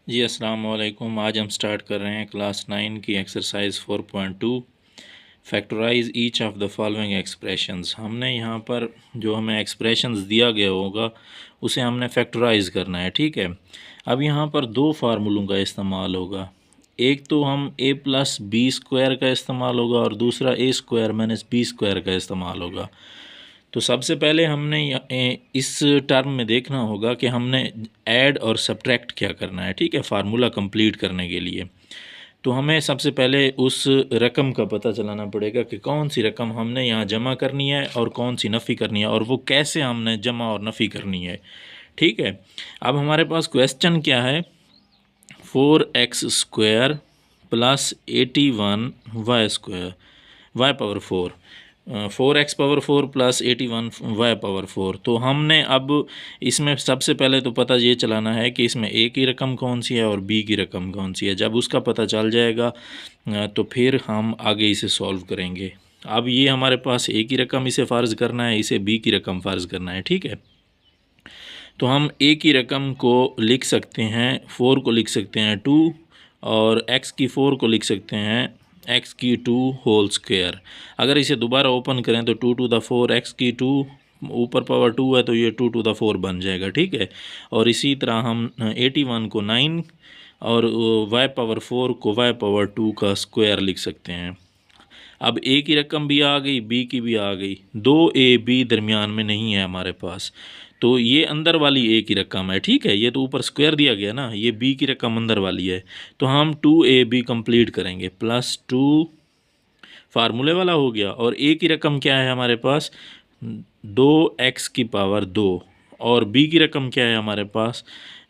जी अस्सलाम वालेकुम। आज हम स्टार्ट कर रहे हैं क्लास 9 की exercise 4.2 factorise each of the following expressions. हमने यहाँ पर जो हमें एक्सप्रेशंस दिया गया होगा उसे हमने फैक्टराइज करना है, ठीक है। अब यहाँ पर दो फार्मूलों का इस्तेमाल होगा। एक तो हम a प्लस बी स्क्वायर का इस्तेमाल होगा और दूसरा a square minus B square का इस्तेमाल होगा। तो सबसे पहले हमने इस टर्म में देखना होगा कि हमने ऐड और सब्ट्रैक्ट क्या करना है, ठीक है, फार्मूला कंप्लीट करने के लिए। तो हमें सबसे पहले उस रकम का पता चलाना पड़ेगा कि कौन सी रकम हमने यहाँ जमा करनी है और कौन सी नफ़ी करनी है और वो कैसे हमने जमा और नफ़ी करनी है, ठीक है। अब हमारे पास क्वेश्चन क्या है, 4x² plus 81 Y square Y power 4, 4x power 4 plus 81 Y power 4। तो हमने अब इसमें सबसे पहले तो पता ये चलाना है कि इसमें a की रकम कौन सी है और b की रकम कौन सी है। जब उसका पता चल जाएगा तो फिर हम आगे इसे सॉल्व करेंगे। अब ये हमारे पास a की रकम इसे फ़र्ज़ करना है, इसे b की रकम फ़र्ज़ करना है, ठीक है। तो हम a की रकम को लिख सकते हैं, 4 को लिख सकते हैं 2 और x की 4 को लिख सकते हैं x की 2 होल स्क्वायर। अगर इसे दोबारा ओपन करें तो 2 टू द 4 x की 2 ऊपर पावर 2 है तो ये 2 टू द 4 बन जाएगा, ठीक है। और इसी तरह हम 81 को 9 और y पावर 4 को y पावर 2 का स्क्वायर लिख सकते हैं। अब a की रकम भी आ गई, b की भी आ गई, दो a b दरमियान में नहीं है हमारे पास, तो ये अंदर वाली a की रकम है, ठीक है। ये तो ऊपर स्क्वायर दिया गया ना, ये b की रकम अंदर वाली है। तो हम 2ab कंप्लीट करेंगे, प्लस 2 फार्मूले वाला हो गया। और a की रकम क्या है हमारे पास, 2x की पावर 2 और b की रकम क्या है हमारे पास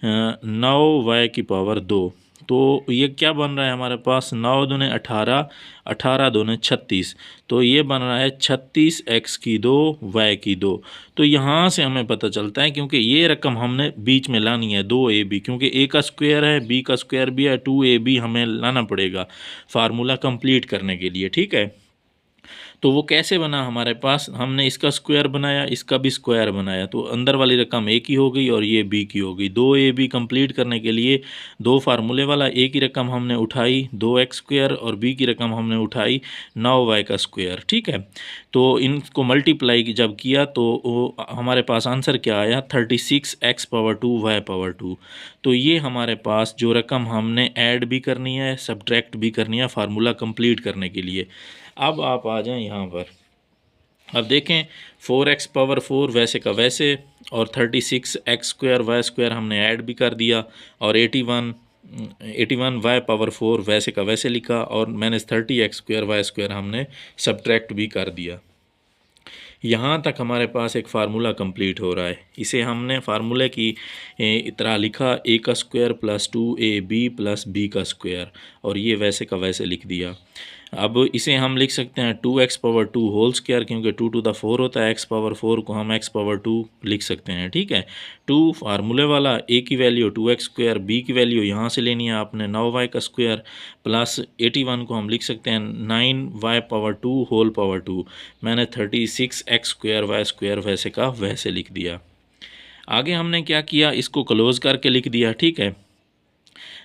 9y की पावर 2। तो ये क्या बन रहा है हमारे पास, 9 दूने 18, 18 दूने 36, तो ये बन रहा है 36x की 2 y की 2। तो यहाँ से हमें पता चलता है, क्योंकि ये रकम हमने बीच में लानी है 2ab, क्योंकि a का स्क्वायर है, b का स्क्वायर भी है, 2ab हमें लाना पड़ेगा फार्मूला कंप्लीट करने के लिए, ठीक है। तो वो कैसे बना हमारे पास, हमने इसका स्क्वायर बनाया, इसका भी स्क्वायर बनाया, तो अंदर वाली रकम ए की हो गई और ये बी की हो गई। दो ए बी कंप्लीट करने के लिए दो फार्मूले वाला, ए की रकम हमने उठाई 2x² और बी की रकम हमने उठाई 9y का स्क्वायर, ठीक है। तो इनको मल्टीप्लाई जब किया तो हमारे पास आंसर क्या आया, 36x पावर 2 y पावर 2। तो ये हमारे पास जो रकम हमने ऐड भी करनी है, सब्ट्रैक्ट भी करनी है फार्मूला कंप्लीट करने के लिए। अब आप आ जाएं यहाँ पर, अब देखें 4x पावर 4 वैसे का वैसे और 36x² वाई स्क्वायर हमने ऐड भी कर दिया और 81 वाई पावर 4 वैसे का वैसे लिखा और मैंने 30x² वाई स्क्वायर हमने सब्ट्रैक्ट भी कर दिया। यहाँ तक हमारे पास एक फार्मूला कंप्लीट हो रहा है। इसे हमने फार्मूले की तरह लिखा, a का square plus 2ab plus b का स्क्वायर, और ये वैसे का वैसे लिख दिया। अब इसे हम लिख सकते हैं 2x पावर 2 होल स्क्वायर, क्योंकि 2 टू द 4 होता है, x पावर 4 को हम x पावर 2 लिख सकते हैं, ठीक है। 2 फार्मूले वाला, a की वैल्यू 2x², b की वैल्यू यहाँ से लेनी है आपने 9y का स्क्वायर, प्लस 81 को हम लिख सकते हैं 9y पावर 2 होल पावर 2। मैंने 36x² वाई स्क्वायर वैसे का वैसे लिख दिया। आगे हमने क्या किया, इसको क्लोज करके लिख दिया, ठीक है।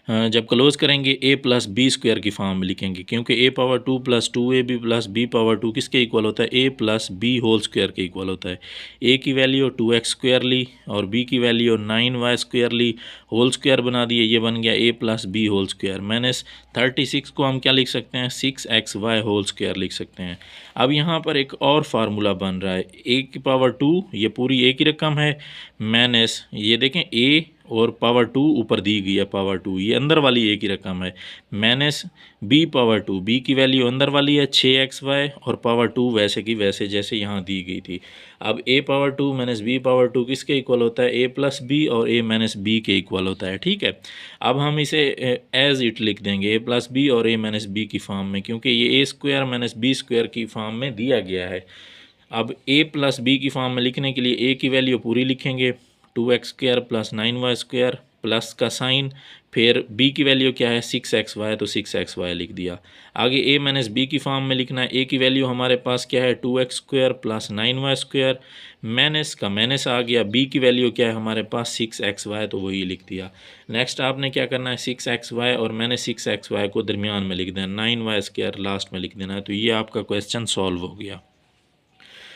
जब क्लोज करेंगे a प्लस बी स्क्वायर की फॉर्म में लिखेंगे, क्योंकि a power 2 plus 2ab plus b power 2 किसके इक्वल होता है, a plus b whole square के इक्वल होता है। a की वैल्यू 2x² ली और b की वैल्यू 9y² ली, होल स्क्वायर बना दिए, ये बन गया a plus b whole square. मैंने 36 को हम क्या लिख सकते हैं, 6xy होल स्क्वायर लिख सकते हैं। अब यहाँ पर एक और फार्मूला बन रहा है, a की पावर 2, ये पूरी a की रकम है, माइनस ये देखें a और पावर 2 ऊपर दी गई है पावर 2, ये अंदर वाली a की रकम है, माइनस b पावर 2, b की वैल्यू अंदर वाली है 6xy और पावर 2 वैसे की वैसे जैसे यहाँ दी गई थी। अब a power 2 minus b power 2 किसके इक्वल होता है, a प्लस b और a माइनस b के इक्वल होता है, ठीक है। अब हम इसे एज इट लिख देंगे, a प्लस b और a माइनस b की फॉर्म में, क्योंकि ये a² माइनस b स्क्वायर की फॉर्म में दिया गया है। अब a प्लस b की फॉर्म में लिखने के लिए a की वैल्यू पूरी लिखेंगे, 2x² plus 9y square plus का साइन, फिर b की वैल्यू क्या है 6xy, तो 6xy लिख दिया। आगे a माइनस b की फॉर्म में लिखना है। a की वैल्यू हमारे पास क्या है 2x² प्लस 9y², माइनस का माइनस आ गया। b की वैल्यू क्या है हमारे पास 6xy, तो वही लिख दिया। नेक्स्ट आपने क्या करना है 6xy और मैंने 6xy को दरमियान में लिख देना, 9y² लास्ट में लिख देना है। तो ये आपका क्वेश्चन सॉल्व हो गया।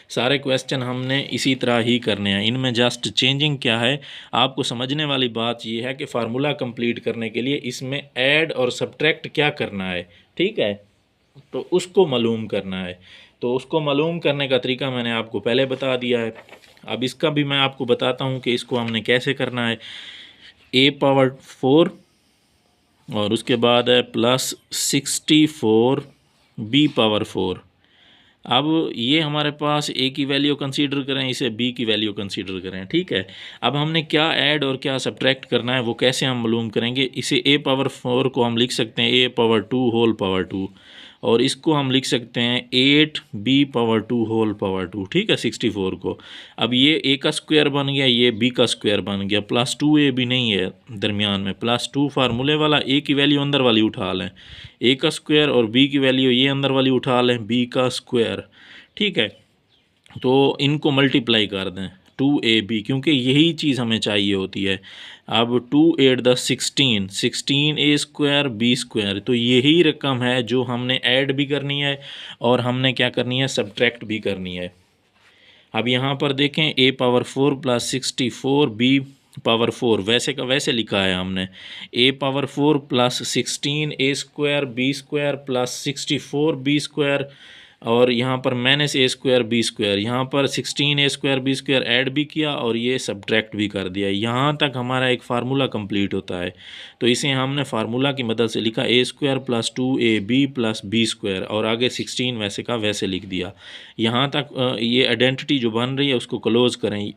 सारे क्वेश्चन हमने इसी तरह ही करने हैं, इनमें जस्ट चेंजिंग क्या है, आपको समझने वाली बात ये है कि फार्मूला कंप्लीट करने के लिए इसमें ऐड और सब्ट्रैक्ट क्या करना है, ठीक है, तो उसको मालूम करना है। तो उसको मालूम करने का तरीका मैंने आपको पहले बता दिया है। अब इसका भी मैं आपको बताता हूँ कि इसको हमने कैसे करना है। a⁴ और उसके बाद है +64 b⁴। अब ये हमारे पास a की वैल्यू कंसीडर करें, इसे b की वैल्यू कंसीडर करें, ठीक है। अब हमने क्या ऐड और क्या सब्ट्रैक्ट करना है वो कैसे हम मालूम करेंगे। इसे a⁴ को हम लिख सकते हैं a⁴ होल पावर 2, और इसको हम लिख सकते हैं 8b⁴ होल पावर 2, ठीक है, 64 को। अब ये a का स्क्वायर बन गया, ये b का स्क्वायर बन गया, +2a भी नहीं है दरमियान में, +2 फार्मूले वाला, a की वैल्यू अंदर वाली उठा लें a का स्क्वायर, और b की वैल्यू ये अंदर वाली उठा लें b का स्क्वायर, ठीक है। तो इनको मल्टीप्लाई कर दें 2ab, क्योंकि यही चीज़ हमें चाहिए होती है। अब 2 8 10 16, 16a² b², तो यही रकम है जो हमने ऐड भी करनी है और हमने क्या करनी है सब्ट्रैक्ट भी करनी है। अब यहाँ पर देखें a⁴ प्लस 64 b⁴ वैसे का वैसे लिखा है हमने, a⁴ plus 16a² b² plus 64 b², और यहाँ पर -a² b², यहाँ पर 16a² b² ऐड भी किया और ये सब्ट्रैक्ट भी कर दिया। यहाँ तक हमारा एक फार्मूला कंप्लीट होता है। तो इसे हमने फार्मूला की मदद से लिखा a² plus 2ab plus b², और आगे 16 वैसे का वैसे लिख दिया। यहाँ तक ये आइडेंटिटी जो बन रही है उसको क्लोज करें।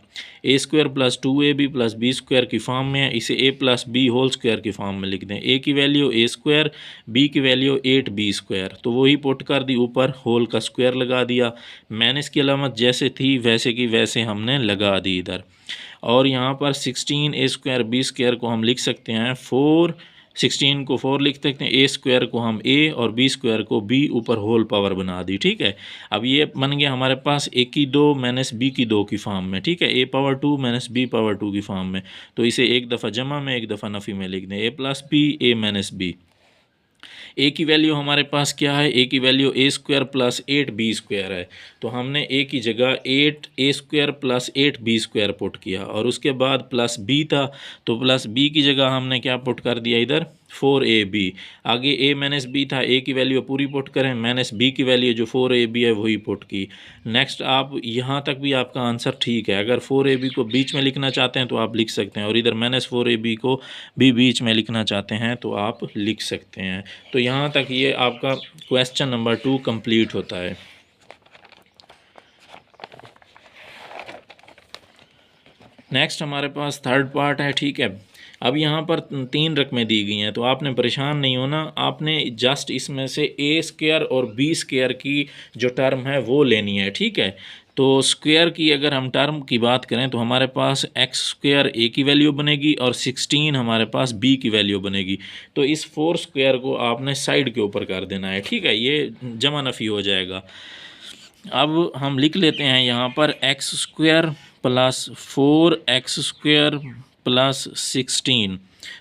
a² plus 2ab plus b² की फॉर्म में है, इसे a plus b whole square की फॉर्म में लिख दें। a की वैल्यू a², b की वैल्यू 8b², तो वही पुट कर दी, ऊपर होल का स्क्वायर लगा दिया, माइनस की अलामत जैसे थी वैसे की वैसे हमने लगा दी इधर। और यहाँ पर 16a² b² को हम लिख सकते हैं 4, 16 को 4 लिख सकते हैं, a² को हम a और b² को b, ऊपर होल पावर बना दी, ठीक है। अब ये बन गया हमारे पास a की 2 माइनस b की 2 की फॉर्म में, ठीक है, a⁴ माइनस b⁴ की फॉर्म में। तो इसे एक दफ़ा जमा में एक दफ़ा नफ़ी में लिख दें, a plus b a minus b। a की वैल्यू हमारे पास क्या है, a की वैल्यू a² प्लस 8b² है, तो हमने a की जगह 8a² प्लस 8b² पुट किया, और उसके बाद प्लस b था तो प्लस b की जगह हमने क्या पुट कर दिया इधर 4ab। आगे a माइनस b था, a की वैल्यू पूरी पुट करें, माइनस b की वैल्यू जो 4ab है वही पुट की। नेक्स्ट आप यहाँ तक भी आपका आंसर ठीक है। अगर 4ab को बीच में लिखना चाहते हैं तो आप लिख सकते हैं, और इधर -4ab को भी बीच में लिखना चाहते हैं तो आप लिख सकते हैं। तो यहाँ तक ये आपका क्वेश्चन नंबर 2 कंप्लीट होता है। नेक्स्ट हमारे पास थर्ड पार्ट है, ठीक है। अब यहाँ पर 3 रकमें दी गई हैं, तो आपने परेशान नहीं होना, आपने जस्ट इसमें से a² और b² की जो टर्म है वो लेनी है, ठीक है। तो स्क्वायर की अगर हम टर्म की बात करें तो हमारे पास x² a की वैल्यू बनेगी और 16 हमारे पास b की वैल्यू बनेगी। तो इस 4² को आपने साइड के ऊपर कर देना है, ठीक है, ये जमा नफ़ी हो जाएगा। अब हम लिख लेते हैं यहाँ पर x² प्लस 4x² प्लस 16।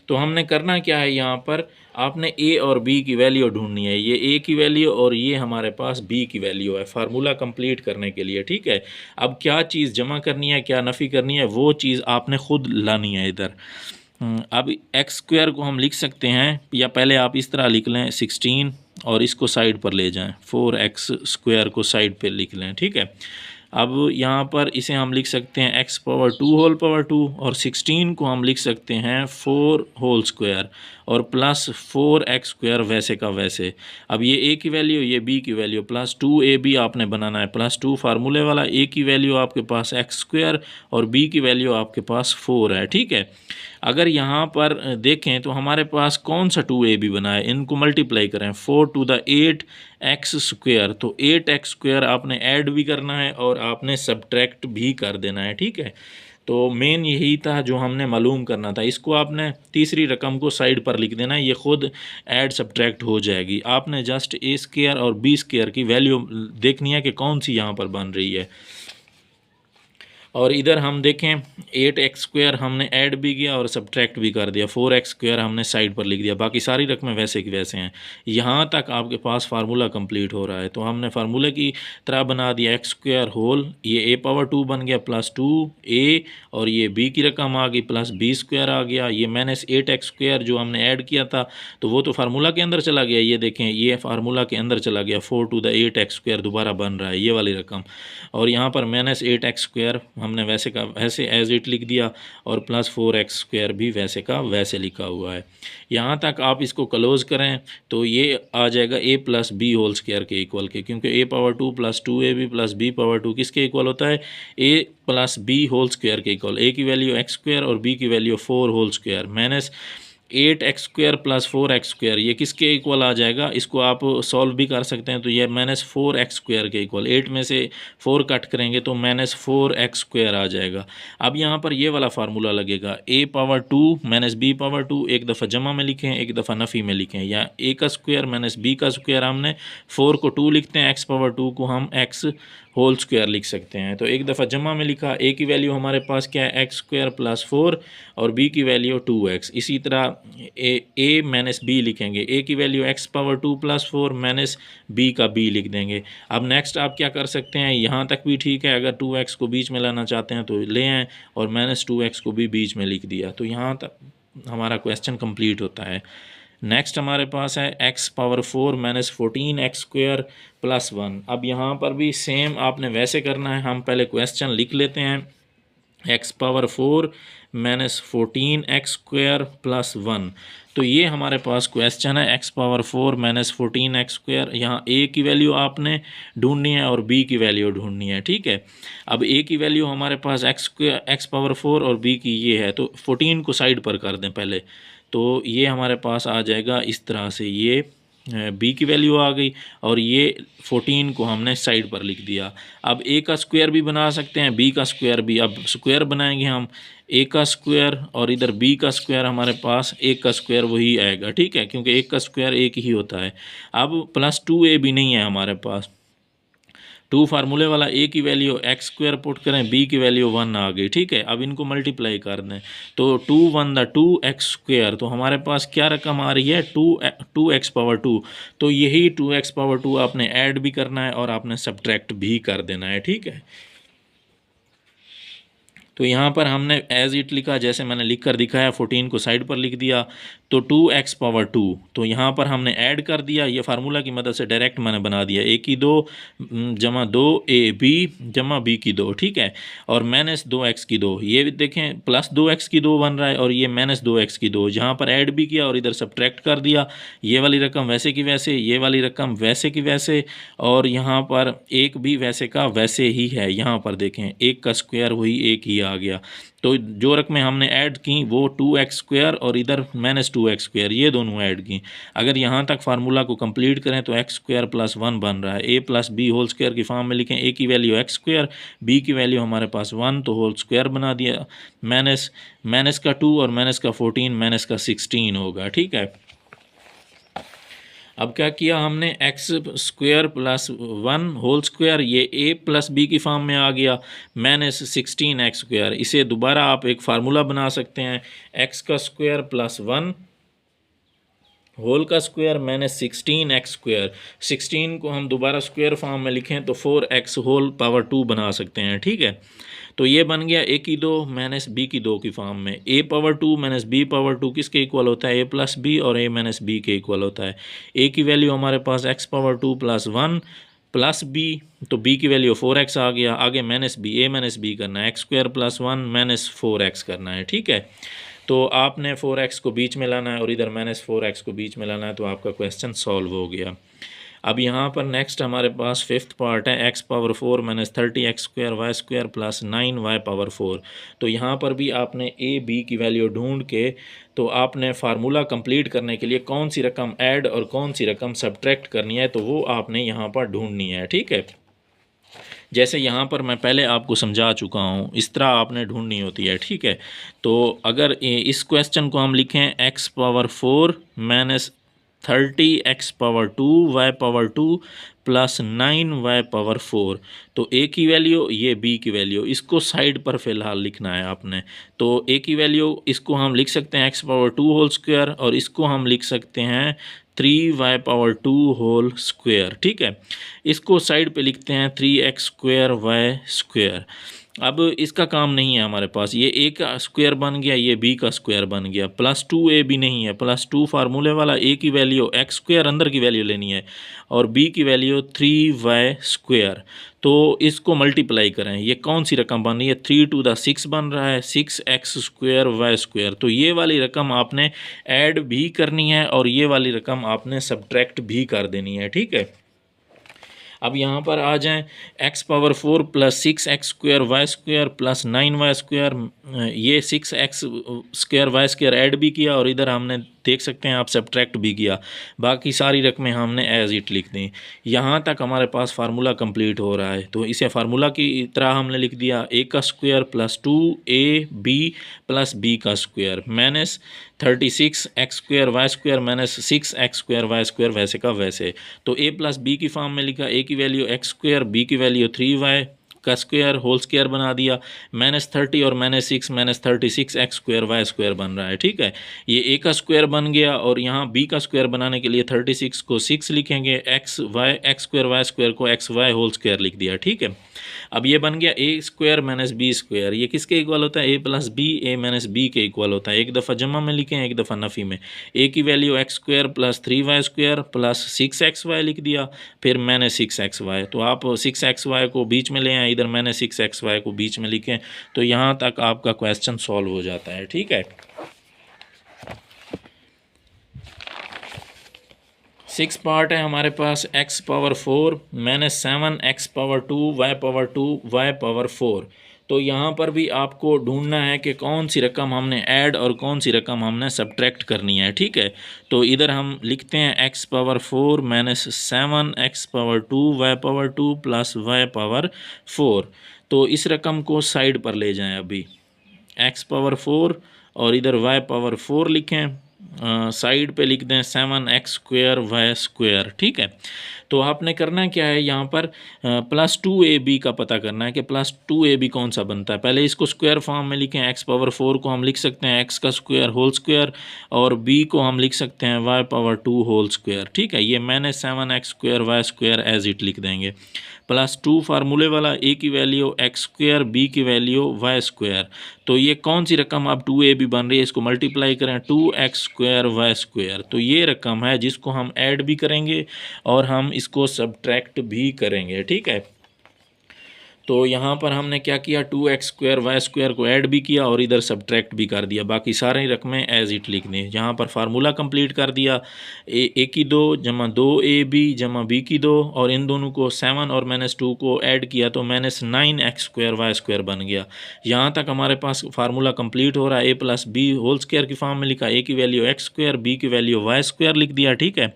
तो हमने करना क्या है, यहाँ पर आपने a और b की वैल्यू ढूंढनी है, ये a की वैल्यू और ये हमारे पास b की वैल्यू है फार्मूला कंप्लीट करने के लिए, ठीक है। अब क्या चीज़ जमा करनी है, क्या नफ़ी करनी है, वो चीज़ आपने ख़ुद लानी है इधर। अब x² को हम लिख सकते हैं, या पहले आप इस तरह लिख लें 16 और इसको साइड पर ले जाएं, 4x² को साइड पे लिख लें, ठीक है। अब यहाँ पर इसे हम लिख सकते हैं x⁴ होल पावर 2, और 16 को हम लिख सकते हैं 4 होल स्क्वायर और प्लस 4x² वैसे का वैसे। अब ये a की वैल्यू, ये b की वैल्यू, प्लस 2ab आपने बनाना है, +2 फार्मूले वाला, a की वैल्यू आपके पास x² और b की वैल्यू आपके पास 4 है, ठीक है। अगर यहाँ पर देखें तो हमारे पास कौन सा 2ab बना है, इनको मल्टीप्लाई करें 4 टू द 8x², तो 8x² आपने ऐड भी करना है और आपने सब्ट्रैक्ट भी कर देना है, ठीक है। तो मेन यही था जो हमने मालूम करना था। इसको आपने तीसरी रकम को साइड पर लिख देना, ये ख़ुद ऐड सब्ट्रैक्ट हो जाएगी। आपने जस्ट ए स्क्वायर और बी स्क्वायर की वैल्यू देखनी है कि कौन सी यहाँ पर बन रही है। और इधर हम देखें 8x² हमने ऐड भी किया और सब्ट्रैक्ट भी कर दिया, 4x² हमने साइड पर लिख दिया, बाकी सारी रकमें वैसे की वैसे हैं। यहाँ तक आपके पास फार्मूला कंप्लीट हो रहा है। तो हमने फार्मूले की तरह बना दिया x² होल, ये a⁻2 बन गया प्लस 2a, और ये b की रकम आ गई प्लस b² आ गया, ये -8x² जो हमने ऐड किया था तो वो तो फार्मूला के अंदर चला गया। ये देखें ये फार्मूला के अंदर चला गया, 4⁸ दोबारा बन रहा है ये वाली रकम। और यहाँ पर -8x² हमने वैसे का वैसे एज इट लिख दिया, और प्लस 4x² भी वैसे का वैसे लिखा हुआ है। यहाँ तक आप इसको क्लोज करें तो ये आ जाएगा a+b² के इक्वल के, क्योंकि a⁻2 + 2ab + b⁻2 किसके इक्वल होता है, a+b² के इक्वल। a की वैल्यू x² और b की वैल्यू 4² माइनस 8x² + 4x² ये किसके इक्वल आ जाएगा, इसको आप सॉल्व भी कर सकते हैं। तो ये -4x² के इक्वल, 8 में से 4 कट करेंगे तो -4x² आ जाएगा। अब यहाँ पर ये वाला फार्मूला लगेगा, a⁻2 - b⁻2 एक दफ़ा जमा में लिखें, एक दफ़ा नफ़ी में लिखें, या a² - b² हमने 4 को 2 लिखते हैं, x⁻2 को हम x² लिख सकते हैं। तो एक दफ़ा जमा में लिखा, a की वैल्यू हमारे पास क्या है x² + 4 और b की वैल्यू 2x। इसी तरह a - b लिखेंगे, a की वैल्यू x⁻2 + 4 माइनस b का b लिख देंगे। अब नेक्स्ट आप क्या कर सकते हैं, यहाँ तक भी ठीक है, अगर 2x को बीच में लाना चाहते हैं तो ले आएँ, और -2x को भी बीच में लिख दिया, तो यहाँ तक हमारा क्वेश्चन कंप्लीट होता है। नेक्स्ट हमारे पास है x⁻4 - 14x² + 1। अब यहाँ पर भी सेम आपने वैसे करना है, हम पहले क्वेश्चन लिख लेते हैं, x⁻4 - 14x² + 1। तो ये हमारे पास क्वेश्चन है x⁻4 - 14x²। यहाँ a की वैल्यू आपने ढूंढनी है और b की वैल्यू ढूंढनी है, ठीक है। अब a की वैल्यू हमारे पास x⁻4 और b की ये है, तो 14 को साइड पर कर दें पहले, तो ये हमारे पास आ जाएगा इस तरह से, ये b की वैल्यू आ गई और ये 14 को हमने साइड पर लिख दिया। अब a का स्क्वायर भी बना सकते हैं, b का स्क्वायर भी। अब स्क्वायर बनाएंगे हम, a का स्क्वायर और इधर b का स्क्वायर, हमारे पास a का स्क्वायर वही आएगा, ठीक है, क्योंकि एक का स्क्वायर एक ही होता है। अब प्लस 2a भी नहीं है हमारे पास, 2 फार्मूले वाला a की वैल्यू x² पुट करें, b की वैल्यू 1 आ गई, ठीक है। अब इनको मल्टीप्लाई कर दें, तो 2 1 दा 2x², तो हमारे पास क्या रकम आ रही है 2x⁻2। तो यही 2x⁻2 आपने ऐड भी करना है और आपने सब्ट्रैक्ट भी कर देना है, ठीक है। तो यहाँ पर हमने एज इट लिखा, जैसे मैंने लिख कर दिखाया, 14 को साइड पर लिख दिया, तो 2x⁻2। तो यहाँ पर हमने ऐड कर दिया, ये फार्मूला की मदद से डायरेक्ट मैंने बना दिया, a की 2 जमा 2ab जमा b की 2, ठीक है, और -2x की 2। ये देखें प्लस 2x की 2 बन रहा है और ये -2x की 2, जहाँ पर ऐड भी किया और इधर सब्ट्रैक्ट कर दिया। ये वाली रकम वैसे की वैसे, ये वाली रकम वैसे की वैसे, और यहाँ पर एक भी वैसे का वैसे ही है। यहाँ पर देखें एक का स्क्वायर वही एक ही आ गया। तो जो रकमें हमने ऐड की वो 2x² और इधर -2x², ये दोनों ऐड की। अगर यहाँ तक फार्मूला को कंप्लीट करें तो x² + 1 बन रहा है। a + b² की फॉर्म में लिखें, a की वैल्यू x², b की वैल्यू हमारे पास 1, तो होल स्क्वायर बना दिया, माइनस का 2 और माइनस का 14 माइनस का 16 होगा, ठीक है। अब क्या किया हमने, x² + 1 होल स्क्वायर, ये a + b की फॉर्म में आ गया, -16x²। इसे दोबारा आप एक फार्मूला बना सकते हैं, x² + 1 होल का स्क्वायर -16x²। 16 को हम दोबारा स्क्वायर फॉर्म में लिखें तो 4x⁻2 बना सकते हैं, ठीक है। तो ये बन गया a की 2 - b की 2 की फॉर्म में। a⁻2 - b⁻2 किसके इक्वल होता है, a + b और a - b के इक्वल होता है। a की वैल्यू हमारे पास x⁻2 + 1 प्लस b, तो b की वैल्यू 4x आ गया, आगे -b, a - b करना है, x² + 1 - 4x करना है, ठीक है। तो आपने 4x को बीच में लाना है और इधर -4x को बीच में लाना है, तो आपका क्वेश्चन सॉल्व हो गया। अब यहाँ पर नेक्स्ट हमारे पास 5th पार्ट है, x⁻4 - 30x² y² + 9y⁻4। तो यहाँ पर भी आपने a b की वैल्यू ढूंढ के, तो आपने फार्मूला कंप्लीट करने के लिए कौन सी रकम ऐड और कौन सी रकम सब्ट्रैक्ट करनी है, तो वो आपने यहाँ पर ढूंढनी है, ठीक है। जैसे यहाँ पर मैं पहले आपको समझा चुका हूँ, इस तरह आपने ढूंढनी होती है, ठीक है। तो अगर इस क्वेश्चन को हम लिखें x power 4 minus 30 x power 2 y power 2 plus 9 y power 4, तो a की वैल्यू, ये b की वैल्यू, इसको साइड पर फ़िलहाल लिखना है आपने। तो a की वैल्यू इसको हम लिख सकते हैं x पावर 2 होल स्क्वायर, और इसको हम लिख सकते हैं 3y पावर 2 होल स्क्वायर, ठीक है। इसको साइड पे लिखते हैं 3x स्क्वायर y स्क्वायर। अब इसका काम नहीं है हमारे पास, ये a का स्क्वायर बन गया, ये b का स्क्वायर बन गया, प्लस 2a भी नहीं है, प्लस 2 फार्मूले वाला, a की वैल्यू x स्क्वायर अंदर की वैल्यू लेनी है और b की वैल्यू 3y स्क्वायर। तो इसको मल्टीप्लाई करें, ये कौन सी रकम बन रही है, 3 टू द 6 बन रहा है, 6x स्क्वायर y स्क्वायर। तो ये वाली रकम आपने ऐड भी करनी है और ये वाली रकम आपने सब्ट्रैक्ट भी कर देनी है, ठीक है। अब यहाँ पर आ जाएं, x power 4 plus 6x square Y square plus 9y square, ये 6x square Y square add भी किया और इधर हमने देख सकते हैं आप सब्ट्रैक्ट भी किया, बाकी सारी रकमें हमने एज इट लिख दी। यहाँ तक हमारे पास फार्मूला कंप्लीट हो रहा है, तो इसे फार्मूला की तरह हमने लिख दिया, a का square plus 2ab plus b का square minus 36 x square Y square minus 6x square Y square, वैसे का वैसे। तो a प्लस बी की फॉर्म में लिखा, a की वैल्यू x स्क्वायर, b की वैल्यू 3y का स्क्वायर होल स्क्वायर बना दिया, -30 और -6 -36 x स्क्वायर वाई स्क्वायर बन रहा है, ठीक है। ये a का स्क्वायर बन गया और यहाँ b का स्क्वायर बनाने के लिए 36 को 6 लिखेंगे, x स्क्वायर वाई स्क्वायर को xy होल स्क्वायर लिख दिया, ठीक है। अब ये बन गया a square minus B square, ये किसके इक्वल होता है, a plus B, a minus B के इक्वल होता है। एक दफ़ा जमा में लिखें, एक दफ़ा नफ़ी में। a की value x square plus 3y square plus 6xy लिख दिया, फिर मैंने 6xy, तो आप 6xy को बीच में ले आए, इधर मैंने 6xy को बीच में लिखें, तो यहाँ तक आपका क्वेश्चन सॉल्व हो जाता है, ठीक है। 6 पार्ट है हमारे पास, x power 4 minus 7x power 2 y power 2 y power 4। तो यहाँ पर भी आपको ढूंढना है कि कौन सी रकम हमने ऐड और कौन सी रकम हमने सब्ट्रैक्ट करनी है, ठीक है। तो इधर हम लिखते हैं x power 4 minus 7x power 2 y power 2 plus y power 4। तो इस रकम को साइड पर ले जाएं, अभी x पावर 4 और इधर y पावर 4 लिखें, साइड पे लिख दें 7x स्क्वायर वाई स्क्वायर, ठीक है। तो आपने करना क्या है, यहाँ पर प्लस 2ab का पता करना है कि प्लस 2ab कौन सा बनता है। पहले इसको स्क्वायर फॉर्म में लिखें, x पावर 4 को हम लिख सकते हैं x का स्क्वायर होल स्क्वायर और b को हम लिख सकते हैं y पावर 2 होल स्क्वायर, ठीक है। ये मैंने 7x square Y square as it लिख देंगे, प्लस 2 फार्मूले वाला, a की वैल्यू x स्क्वायर, b की वैल्यू y स्क्वायर। तो ये कौन सी रकम अब 2ab बन रही है, इसको मल्टीप्लाई करें 2x स्क्वायर वाई स्क्वायर। तो ये रकम है जिसको हम ऐड भी करेंगे और हम इसको सब्ट्रैक्ट भी करेंगे, ठीक है। तो यहाँ पर हमने क्या किया, 2x स्क्वायर वाई स्क्वायर को ऐड भी किया और इधर सब्ट्रैक्ट भी कर दिया, बाकी सारी रकमें एज इट लिख दी। यहाँ पर फार्मूला कंप्लीट कर दिया, a की 2 जमा 2ab जमा b की 2, और इन दोनों को 7 और -2 को ऐड किया तो -9x स्क्वायर वाई स्क्वायर बन गया। यहाँ तक हमारे पास फार्मूला कंप्लीट हो रहा है। a plus b whole square की फॉर्म में लिखा, a की वैल्यू x स्क्वायर, b की वैल्यू y स्क्वायर लिख दिया, ठीक है,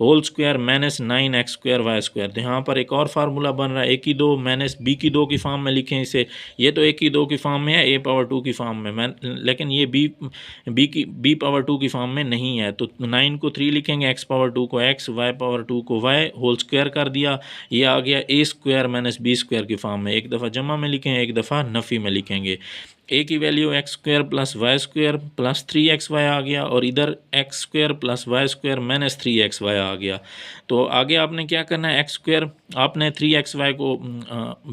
whole square -9x square Y square. तो यहाँ पर एक और फार्मूला बन रहा है, a की 2 माइनस b की 2 की फॉर्म में लिखें इसे, ये तो a की 2 की फॉर्म में है, a पावर 2 की फॉर्म में, लेकिन ये b पावर 2 की फॉर्म में नहीं है। तो 9 को 3 लिखेंगे, x पावर 2 को x, y पावर 2 को y होल स्क्वायर कर दिया, ये आ गया a square minus b square की फॉर्म में। एक दफ़ा जमा में लिखें, एक दफ़ा नफ़ी में लिखेंगे। a की value x square plus y square plus 3xy आ गया और इधर x square plus y square minus 3xy आ गया। तो आगे आपने क्या करना है, x स्क्वायर आपने 3xy को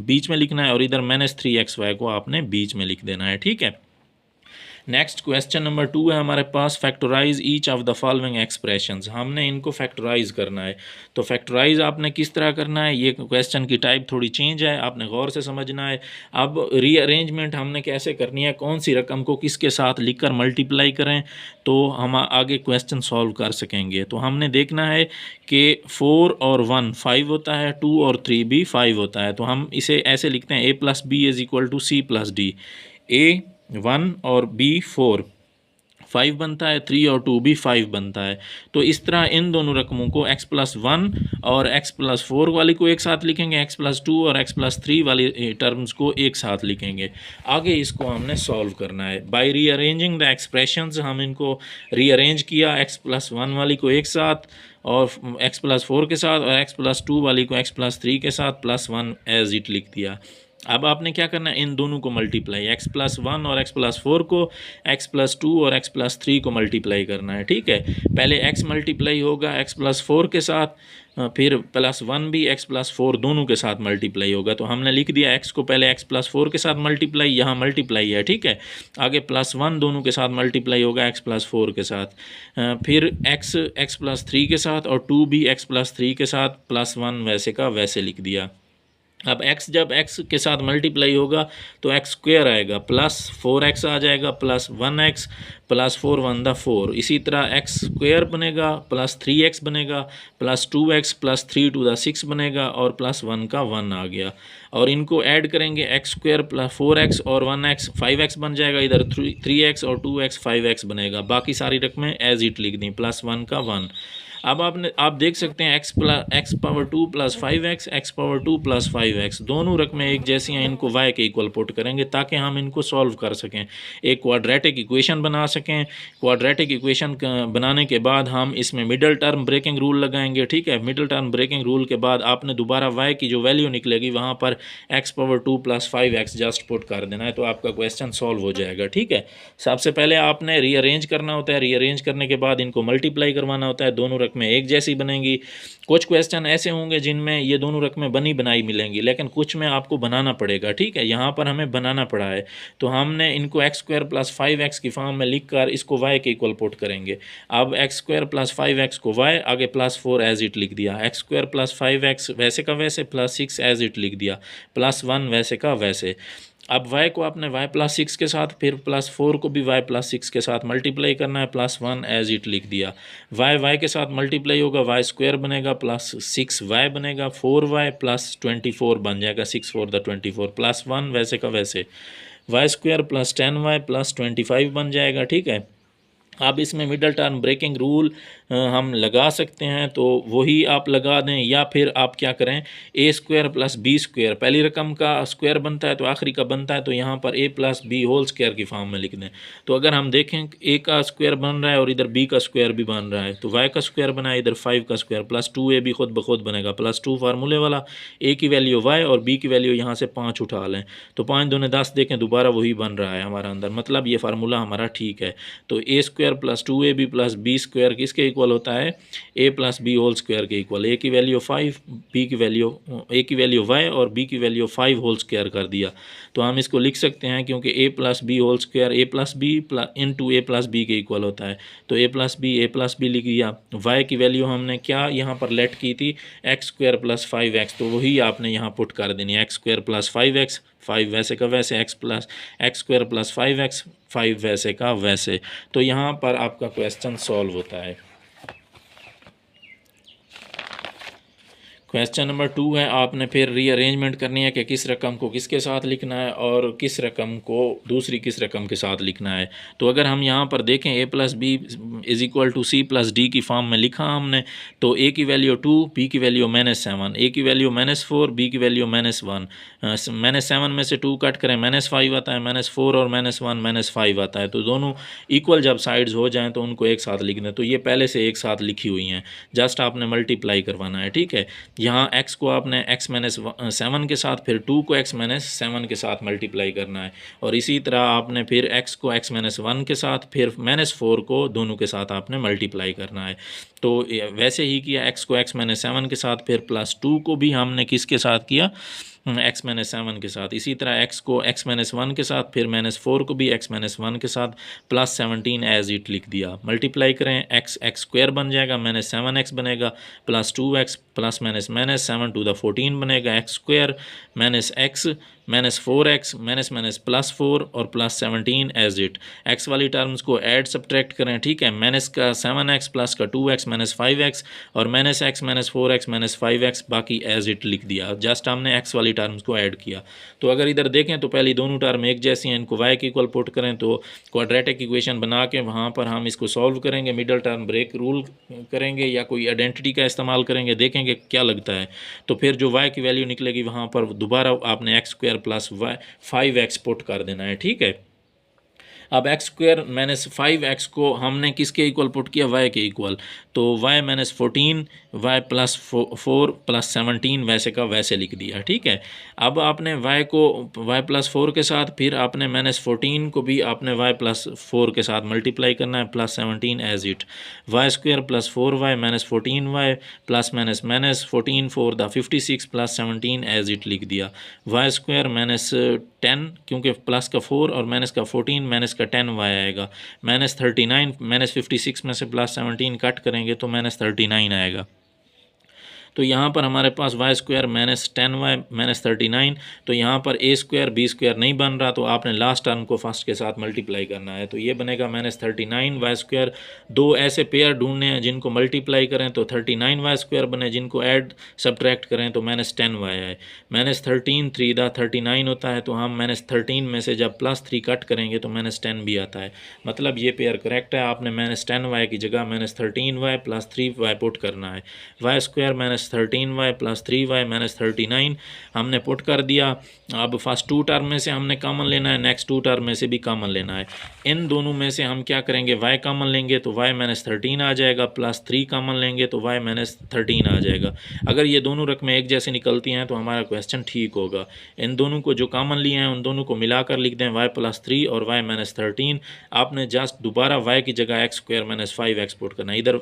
बीच में लिखना है और इधर -3xy को आपने बीच में लिख देना है, ठीक है। नेक्स्ट क्वेश्चन नंबर 2 है हमारे पास, factorise each of the following expressions. हमने इनको फैक्टराइज करना है। तो फैक्टराइज आपने किस तरह करना है, ये क्वेश्चन की टाइप थोड़ी चेंज है, आपने गौर से समझना है। अब रीअरेंजमेंट हमने कैसे करनी है, कौन सी रकम को किसके साथ लिखकर मल्टीप्लाई करें तो हम आगे क्वेश्चन सॉल्व कर सकेंगे। तो हमने देखना है कि 4 और 1 5 होता है, 2 और 3 भी 5 होता है। तो हम इसे ऐसे लिखते हैं, a plus b is equal to c plus d. a 1 और b 4, 5 बनता है, 3 और 2 भी 5 बनता है। तो इस तरह इन दोनों रकमों को x+1 और x+4 वाली को एक साथ लिखेंगे, x+2 और x+3 वाली टर्म्स को एक साथ लिखेंगे। आगे इसको हमने सॉल्व करना है बाय रीअरेंजिंग द एक्सप्रेशंस। हम इनको रीअरेंज किया, x+1 वाली को एक साथ और x+4 के साथ और x+2 वाली को x+3 के साथ +1 एज इट लिख दिया। अब आपने क्या करना है, इन दोनों को मल्टीप्लाई, x+1 और x+4 को x+2 और x+3 को मल्टीप्लाई करना है। ठीक है, पहले x मल्टीप्लाई होगा x+4 के साथ, फिर +1 भी x+4 दोनों के साथ मल्टीप्लाई होगा। तो हमने लिख दिया x को पहले x+4 के साथ मल्टीप्लाई, यहाँ मल्टीप्लाई है। ठीक है, आगे +1 दोनों के साथ मल्टीप्लाई होगा x+4 के साथ, फिर x+3 के साथ और 2 भी x+3 के साथ, +1 वैसे का वैसे लिख दिया। अब x जब x के साथ मल्टीप्लाई होगा तो x² आएगा, +4x आ जाएगा, +1x, +4 इसी तरह x² बनेगा, +3x बनेगा, +2x, +3 to the 6 बनेगा और +1 का 1 आ गया। और इनको ऐड करेंगे, x² + 4x और 1x 5x बन जाएगा, इधर 3x और 2x 5x बनेगा। बाकी सारी रकमें एज इट लिख दी, +1 का 1। अब आप देख सकते हैं x⁻2 + 5x, x⁻2 + 5x दोनों रकमें एक जैसी हैं। इनको y के इक्वल पुट करेंगे ताकि हम इनको सॉल्व कर सकें, एक क्वाड्रेटिक इक्वेशन बना सकें। क्वाड्रेटिक इक्वेशन बनाने के बाद हम इसमें मिडल टर्म ब्रेकिंग रूल लगाएंगे। ठीक है, मिडल टर्म ब्रेकिंग रूल के बाद आपने दोबारा y की जो वैल्यू निकलेगी वहाँ पर x⁻2 + 5x जस्ट पुट कर देना है, तो आपका क्वेश्चन सॉल्व हो जाएगा। ठीक है, सबसे पहले आपने रीअरेंज करना होता है, रीअरेंज करने के बाद इनको मल्टीप्लाई करवाना होता है, दोनों रकमें एक जैसी बनेंगी। कुछ क्वेश्चन ऐसे होंगे जिनमें ये दोनों रकमें बनी बनाई मिलेंगी, लेकिन कुछ में आपको बनाना पड़ेगा। ठीक है, यहाँ पर हमें बनाना पड़ा है, तो हमने इनको x² + 5x की फॉर्म में लिखकर इसको y के इक्वल पुट करेंगे। अब x² + 5x को y, आगे +4 एज इट लिख दिया, x² + 5x वैसे का वैसे, +6 एज इट लिख दिया, +1 वैसे का वैसे। अब y को आपने y+6 के साथ, फिर +4 को भी y+6 के साथ मल्टीप्लाई करना है, +1 एज इट लिख दिया। y के साथ मल्टीप्लाई होगा, y² बनेगा, +6y बनेगा, 4y +24 बन जाएगा, 6 4 द 24, +1 वैसे का वैसे, y² + 10y +25 बन जाएगा। ठीक है, अब इसमें मिडल टर्म ब्रेकिंग रूल हम लगा सकते हैं, तो वही आप लगा दें, या फिर आप क्या करें, a² + b², पहली रकम का स्क्वायर बनता है तो आखिरी का बनता है, तो यहाँ पर a + b² की फॉर्म में लिख दें। तो अगर हम देखें a का स्क्वायर बन रहा है और इधर b का स्क्वायर भी बन रहा है, तो y का स्क्वायर बना है, इधर 5 का स्क्वायर, +2a भी खुद ब खुद बनेगा, +2 फार्मूले वाला, a की वैल्यू y और b की वैल्यू यहाँ से 5 उठा लें, तो 5 दूने 10 देखें, दोबारा वही बन रहा है हमारा अंदर, मतलब ये फार्मूला हमारा ठीक है। तो a² + 2ab + b² किसके इक्वल होता है, a + b² के इक्वल। a की वैल्यू 5, b की वैल्यू, a की वैल्यू y और b की वैल्यू 5² कर दिया, तो हम इसको लिख सकते हैं, क्योंकि a + b² a + b into a + b के इक्वल होता है, तो a + b लिख दिया। y की वैल्यू हमने क्या यहाँ पर लेट की थी, x² + 5x, तो वही आपने यहाँ पुट कर देनी, x² + 5x, 5 वैसे का वैसे, x² + 5x, 5 वैसे का वैसे। तो यहाँ पर आपका क्वेश्चन सॉल्व होता है। क्वेश्चन नंबर 2 है, आपने फिर रीअरेंजमेंट करनी है कि किस रकम को किसके साथ लिखना है और किस रकम को दूसरी किस रकम के साथ लिखना है। तो अगर हम यहाँ पर देखें a + b = c + d की फॉर्म में लिखा हमने, तो a की वैल्यू 2, b की वैल्यू -7, a की वैल्यू -4, b की वैल्यू -1, -7 में से 2 कट करें, -5 आता है, -4 और -1 -5 आता है, तो दोनों इक्वल जब साइड्स हो जाएँ तो उनको एक साथ लिखना है। तो ये पहले से एक साथ लिखी हुई हैं, जस्ट आपने मल्टीप्लाई करवाना है। ठीक है, यहाँ x को आपने x-7 के साथ, फिर 2 को x-7 के साथ मल्टीप्लाई करना है, और इसी तरह आपने फिर x को x-1 के साथ, फिर -4 को दोनों के साथ आपने मल्टीप्लाई करना है। तो वैसे ही किया, x को x-7 के साथ, फिर +2 को भी हमने किसके साथ किया, x-7 के साथ। इसी तरह x को x-1 के साथ, फिर -4 को भी x-1 के साथ, +17 एज इट लिख दिया। मल्टीप्लाई करें, x² बन जाएगा, -7x बनेगा, +2x +- 7 to the 14 बनेगा, x² - x minus 4x minus minus plus 4 और प्लस 17 एज इट। एक्स वाली टर्म्स को ऐड सब्ट्रैक्ट करें, ठीक है। माइनस का 7x प्लस का 2x माइनस 5x और minus x minus 4x minus 5x बाकी एज इट लिख दिया। जस्ट हमने x वाली टर्म्स को ऐड किया। तो अगर इधर देखें तो पहली दोनों टर्म एक जैसी हैं, इनको y के इक्वल पुट करें तो क्वाड्रेटिक इक्वेशन बना के वहाँ पर हम इसको सॉल्व करेंगे, मिडल टर्म ब्रेक रूल करेंगे या कोई आइडेंटिटी का इस्तेमाल करेंगे, देखेंगे क्या लगता है। तो फिर जो y की वैल्यू निकलेगी वहाँ पर दोबारा आपने x square plus 5x put कर देना है, ठीक है। अब एक्स स्क्वायर माइनस 5x को हमने किसके इक्वल पुट किया, y के इक्वल। तो y minus 14 y plus 4 plus 17 वैसे का वैसे लिख दिया, ठीक है। अब आपने y को y प्लस 4 के साथ, फिर आपने माइनस 14 को भी आपने y प्लस 4 के साथ मल्टीप्लाई करना है, plus 17 as it. Y square plus 4y minus 14y plus minus minus 14 4 the 56 plus 17 as it लिख दिया। वाई स्क्वायर माइनस 10 क्योंकि प्लस का 4 और माइनस का 14 माइनस का 10 y आएगा, माइनस 39 माइनस 56 में से प्लस 17 कट करेंगे तो माइनस 39 आएगा। तो यहाँ पर हमारे पास y square minus 10y minus 39, तो यहाँ पर ए स्क्वायर बी स्क्वायर नहीं बन रहा, तो आपने लास्ट टर्म को फर्स्ट के साथ मल्टीप्लाई करना है। तो ये बनेगा माइनस 39 वाई स्क्वायर। दो ऐसे पेयर ढूंढने हैं जिनको मल्टीप्लाई करें तो 39 वाई स्क्वायर बने, जिनको ऐड सब्ट्रैक्ट करें तो माइनस 10y आए। माइनस 13 3 दा 39 होता है, तो हम माइनस 13 में से जब प्लस 3 कट करेंगे तो माइनस 10 भी आता है, मतलब ये पेयर करेक्ट है। आपने माइनस 10y की जगह minus 13y plus 3y put करना है। Y square minus 13y plus 3y minus 39 हमने पुट कर दिया। अब फर्स्ट टू टर्म में से हमने कॉमन लेना है, नेक्स्ट टू टर्म में से भी कॉमन लेना है। इन दोनों में से हम क्या करेंगे, y कॉमन लेंगे तो y माइनस 13 आ जाएगा, प्लस 3 कॉमन लेंगे तो y माइनस 13 आ जाएगा। अगर ये दोनों रकमें एक जैसी निकलती हैं तो हमारा क्वेश्चन ठीक होगा। इन दोनों को जो कॉमन लिए हैं उन दोनों को मिलाकर लिख दें y प्लस 3 और y माइनस 13। आपने जस्ट दोबारा y की जगह x square minus 5x put करना है, इधर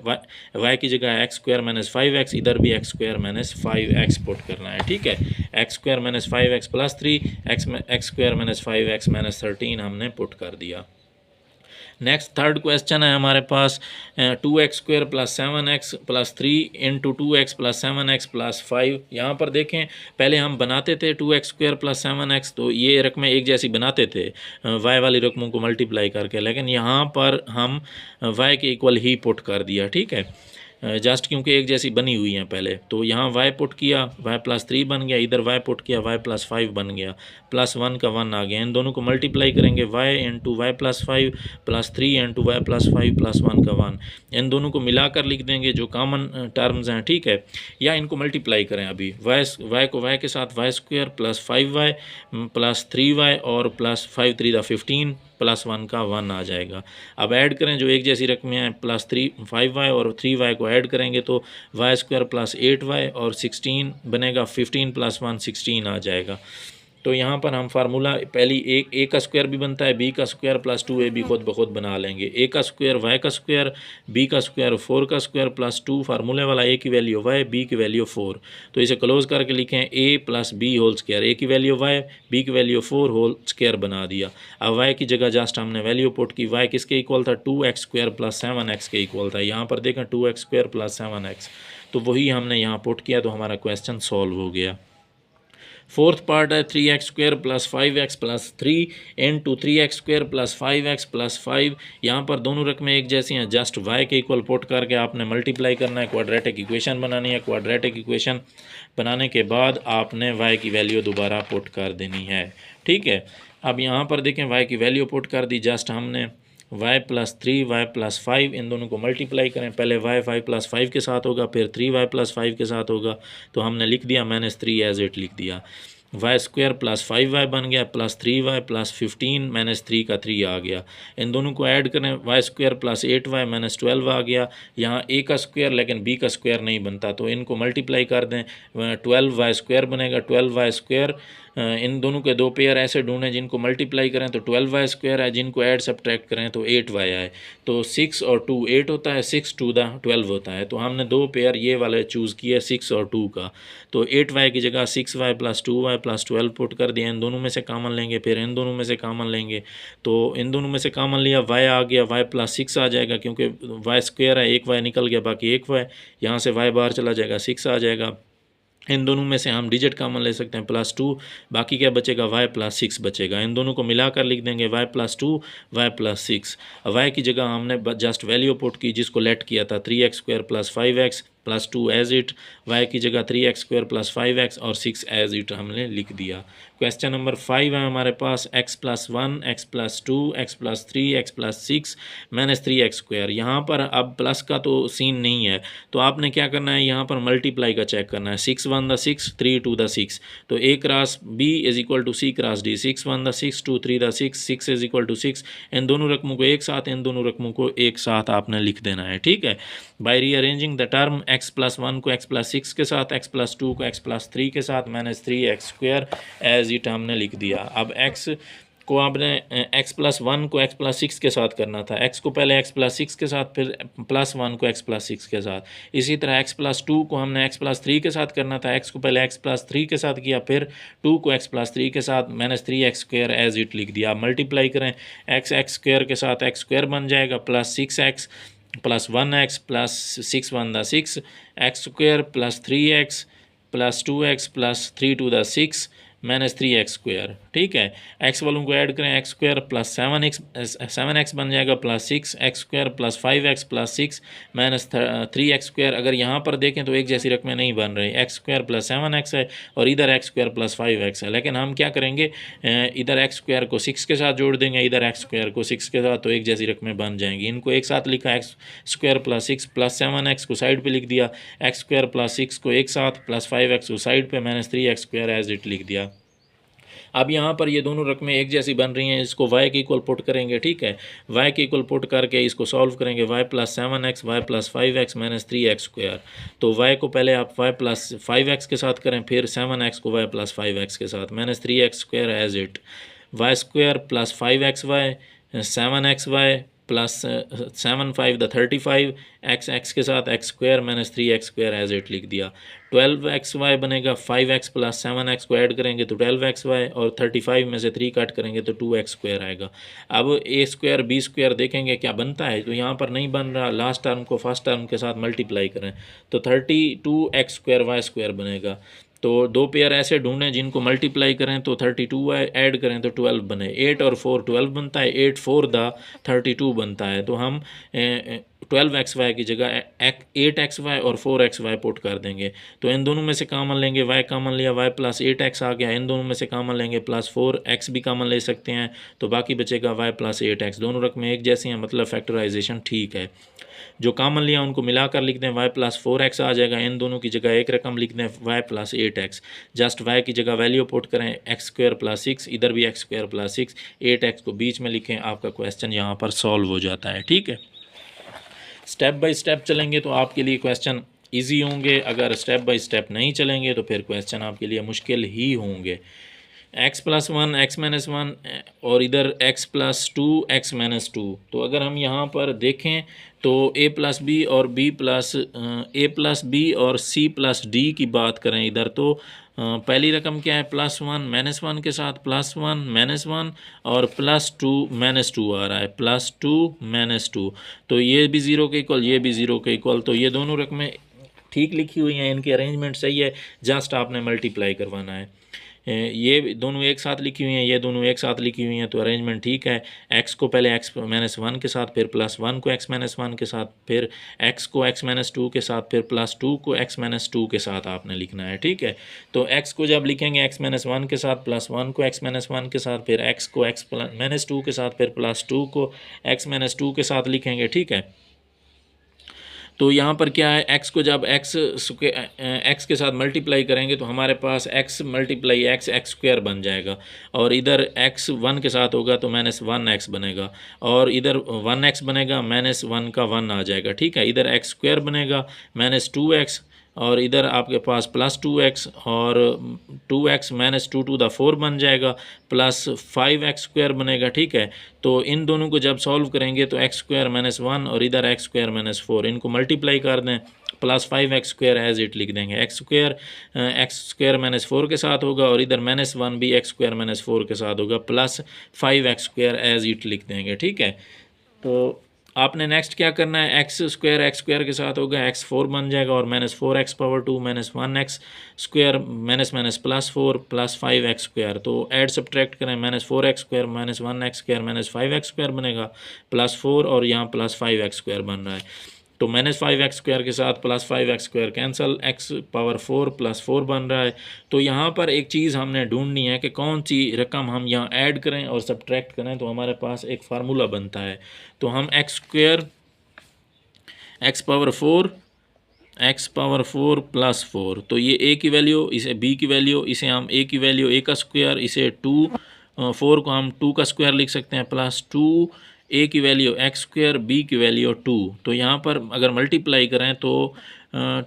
y की जगह एक्स स्क्वायर माइनस 5x, इधर भी x square minus 5x put करना है, ठीक है। X square minus 5x plus 3 x square minus 5x minus 13 हमने पुट कर दिया। नेक्स्ट थर्ड क्वेश्चन है हमारे पास 2x square plus 7x plus 3 into 2x plus 7x plus 5। यहाँ पर देखें पहले हम बनाते थे 2x स्क्वायर प्लस 7x, तो ये रकमें एक जैसी बनाते थे y वाली रकमों को मल्टीप्लाई करके, लेकिन यहाँ पर हम y के इक्वल ही पुट कर दिया, ठीक है। जस्ट क्योंकि एक जैसी बनी हुई हैं पहले, तो यहाँ y पुट किया, y प्लस 3 बन गया, इधर y पुट किया, y प्लस 5 बन गया, प्लस 1 का 1 आ गया। इन दोनों को मल्टीप्लाई करेंगे, y into y plus 5 plus 3 into y plus 5 plus 1 का 1। इन दोनों को मिलाकर लिख देंगे जो कॉमन टर्म्स हैं, ठीक है। या इनको मल्टीप्लाई करें अभी, y को y के साथ Y square plus 5y plus 3y और प्लस 5 3 15 प्लस 1 का 1 आ जाएगा। अब ऐड करें जो एक जैसी रकमें हैं, प्लस 5y और 3y को ऐड करेंगे तो वाई स्क्वायर प्लस 8y और 16 बनेगा, 15 प्लस 1 16 आ जाएगा। तो यहाँ पर हम फार्मूला पहली ए का स्क्वायर भी बनता है, बी का स्क्वायर प्लस 2ab खुद ब खुद बना लेंगे। ए का स्क्वायर वाई का स्क्वायर, बी का स्क्वायर 4 का स्क्वायर प्लस 2, फार्मूले वाला ए की वैल्यू वाई, बी की वैल्यू 4। तो इसे क्लोज करके लिखें ए plus b whole square, a की वैल्यू वाई, बी की वैल्यू 4 होल स्क्वायर बना दिया। अब वाई की जगह जस्ट हमने वैल्यू पुट की, वाई किसके इक्वल था, 2x स्क्वायर प्लस 7x के इक्वल था। यहाँ पर देखें 2x स्क्वायर प्लस 7x, तो वही हमने यहाँ पुट किया, तो हमारा क्वेश्चन सॉल्व हो गया। फोर्थ पार्ट है 3x square plus 5x plus 3 into 3x square plus 5x plus 5। यहाँ पर दोनों रकमें एक जैसी हैं, जस्ट y के इक्वल पुट करके आपने मल्टीप्लाई करना है, क्वाड्रेटिक इक्वेशन बनानी है। क्वाड्रेटिक इक्वेशन बनाने के बाद आपने y की वैल्यू दोबारा पुट कर देनी है, ठीक है। अब यहाँ पर देखें y की वैल्यू पुट कर दी, जस्ट हमने y प्लस 3 y प्लस 5 इन दोनों को मल्टीप्लाई करें। पहले y 5 प्लस 5 के साथ होगा, फिर 3y प्लस 5 के साथ होगा, तो हमने लिख दिया माइनस 3 एज इट लिख दिया। वाई स्क्वायर प्लस 5y बन गया, प्लस 3y प्लस 15 माइनस 3 का 3 आ गया। इन दोनों को ऐड करें, y square plus 8y minus 12 आ गया। यहाँ a का स्क्वायर लेकिन b का स्क्वायर नहीं बनता, तो इनको मल्टीप्लाई कर दें, 12y स्क्वायर बनेगा। 12y स्क्वायर इन दोनों के दो पेयर ऐसे ढूंढें जिनको मल्टीप्लाई करें तो 12y स्क्वायर है, जिनको ऐड सब्ट्रैक्ट करें तो 8y आए। तो 6 और 2 8 होता है, 6 2 12 होता है। तो हमने दो पेयर ये वाले चूज़ किए 6 और 2 का, तो 8y की जगह 6y plus 2y plus 12 put कर दिया। इन दोनों में से कॉमन लेंगे, फिर इन दोनों में से कॉमन लेंगे, तो इन दोनों में से कॉमन लिया, y आ गया, y प्लस 6 आ जाएगा, क्योंकि y स्क्वायर है, एक y निकल गया, बाकी एक y, यहाँ से y बाहर चला जाएगा, 6 आ जाएगा। इन दोनों में से हम डिजिट कॉमन ले सकते हैं +2, बाकी क्या बचेगा y + 6 बचेगा। इन दोनों को मिलाकर लिख देंगे y + 2 y + 6। y की जगह हमने जस्ट वैल्यू पुट की जिसको लेट किया था 3x² + 5x + 2 as it, y की जगह 3x² + 5x और 6 एज इट हमने लिख दिया। क्वेश्चन नंबर 5 है हमारे पास x + 1 x + 2 x + 3 x + 6 - 3x²। यहाँ पर अब प्लस का तो सीन नहीं है, तो आपने क्या करना है, यहाँ पर मल्टीप्लाई का चेक करना है। 6 1 द 6 3 2 द 6, तो A cross B = C cross D, 6 1 the 6 2 3 the 6 6 = 6। इन दोनों रकमों को एक साथ, इन दोनों रकमों को एक साथ आपने लिख देना है, ठीक है। By rearranging the term x + 1 को x + 6 के साथ, x + 2 को x + 3 के साथ -3x² एज इट हमने लिख दिया। अब x को आपने x + 1 को x + 6 के साथ करना था, x को पहले x + 6 के साथ, फिर +1 को x + 6 के साथ। इसी तरह x + 2 को हमने x + 3 के साथ करना था, x को पहले x + 3 के साथ किया, फिर 2 को x + 3 के साथ -3x² एज इट लिख दिया। मल्टीप्लाई करें, x² के साथ x² बन जाएगा +6x + 1x + 6 1 the 6 x² + 3x + 2x + 3 2 the 6 -3x², ठीक है। x वालों को ऐड करें, x² + 7x बन जाएगा +6 x² + 5x + 6 -3x²। अगर यहाँ पर देखें तो एक जैसी रकमें नहीं बन रही, x² + 7x है और इधर x² + 5x है, लेकिन हम क्या करेंगे, इधर x² को 6 के साथ जोड़ देंगे, इधर x² को 6 के साथ, तो एक जैसी रकमें बन जाएंगी। इनको एक साथ लिखा, x² + 6 + 7x को साइड पे लिख दिया, x² + 6 को एक साथ + 5x को साइड पे, -3x² एज इट लिख दिया। अब यहाँ पर ये दोनों रकमें एक जैसी बन रही हैं, इसको y के इक्वल पुट करेंगे, ठीक है। y के इक्वल पुट करके इसको सॉल्व करेंगे, y + 7x y + 5x -3x²। तो y को पहले आप y + 5x के साथ करें, फिर 7x को y + 5x के साथ, -3x² as it, y² + 5xy 7xy + 7 5 the 35 x के साथ x² -3x² एज इट लिख दिया। 12xy बनेगा, 5x + 7x को ऐड करेंगे तो 12xy और 35 में से 3 कट करेंगे तो 2x² आएगा। अब a² b² देखेंगे क्या बनता है, तो यहाँ पर नहीं बन रहा, लास्ट टर्म को फर्स्ट टर्म के साथ मल्टीप्लाई करें तो 32x² y² बनेगा। तो दो पेयर ऐसे ढूंढें जिनको मल्टीप्लाई करें तो 32 ऐड करें तो 12 बने, 8 और 4 12 बनता है, 8 4 द 32 बनता है। तो हम 12xy की जगह 8xy और 4xy पुट कर देंगे। तो इन दोनों में से कॉमन लेंगे, y कॉमन लिया, y + 8x आ गया, इन दोनों में से कॉमन लेंगे +4x भी कॉमन ले सकते हैं, तो बाकी बचेगा y + 8x। दोनों रकमें एक जैसी हैं, मतलब फैक्टराइजेशन ठीक है। जो कॉमन लिया उनको मिलाकर लिख दें, y + 4x आ जाएगा, इन दोनों की जगह एक रकम लिख दें y + 8x। जस्ट y की जगह वैल्यू पुट करें, x² + 6, इधर भी x² + 6, 8x को बीच में लिखें, आपका क्वेश्चन यहाँ पर सॉल्व हो जाता है, ठीक है। स्टेप बाय स्टेप चलेंगे तो आपके लिए क्वेश्चन इजी होंगे, अगर स्टेप बाय स्टेप नहीं चलेंगे तो फिर क्वेश्चन आपके लिए मुश्किल ही होंगे। x + 1 x - 1 और इधर x + 2 x - 2। तो अगर हम यहाँ पर देखें तो a + b और c + d की बात करें इधर, तो पहली रकम क्या है, +1 -1 के साथ +1 -1 और +2 -2 आ रहा है, +2 -2, तो ये भी 0 के इक्वल, ये भी 0 के इक्वल। तो ये दोनों रकमें ठीक लिखी हुई हैं, इनकी अरेंजमेंट सही है, जस्ट आपने मल्टीप्लाई करवाना है। ये दोनों एक साथ लिखी हुई हैं, ये दोनों एक साथ लिखी हुई हैं, तो अरेंजमेंट ठीक है। x को पहले x - 1 के साथ, फिर +1 को x - 1 के साथ, फिर x को x - 2 के साथ, फिर +2 को x - 2 के साथ आपने लिखना है, ठीक है। तो x को जब लिखेंगे x - 1 के साथ, +1 को x - 1 के साथ, फिर x को x - 2 के साथ, फिर +2 को x - 2 के साथ लिखेंगे, ठीक है। तो यहाँ पर क्या है, x को जब x के साथ मल्टीप्लाई करेंगे तो हमारे पास x × x x² बन जाएगा, और इधर x 1 के साथ होगा तो -1x बनेगा, और इधर 1x बनेगा, -1 का 1 आ जाएगा, ठीक है। इधर x² बनेगा -2x, और इधर आपके पास +2x और 2x -2 to the 4 बन जाएगा, +5x² बनेगा, ठीक है। तो इन दोनों को जब सॉल्व करेंगे तो x² -1 और इधर x² -4, इनको मल्टीप्लाई कर दें, +5x² एज इट लिख देंगे। x² -4 के साथ होगा, और इधर -1 भी x² -4 के साथ होगा, +5x² एज इट लिख देंगे, ठीक है। तो आपने नेक्स्ट क्या करना है, एक्स स्क्वायर के साथ होगा x4 बन जाएगा और -4x⁻2 -1x² minus minus +4 +5x²। तो ऐड सब्ट्रैक्ट करें, -4x² -1x² -5x² बनेगा +4 और यहाँ +5x² बन रहा है। तो -5x² के साथ +5x² कैंसिल, x⁻4 +4 बन रहा है। तो यहाँ पर एक चीज़ हमने ढूंढनी है कि कौन सी रकम हम यहाँ ऐड करें और सब्ट्रैक्ट करें, तो हमारे पास एक फार्मूला बनता है। तो हम x² x⁻4 x⁻4 +4, तो ये a की वैल्यू, इसे b की वैल्यू, इसे हम a की वैल्यू a का स्क्वायर, इसे 2 4 को हम 2 का स्क्वायर लिख सकते हैं, +2 a की वैल्यू x², b की वैल्यू 2। तो यहाँ पर अगर मल्टीप्लाई करें तो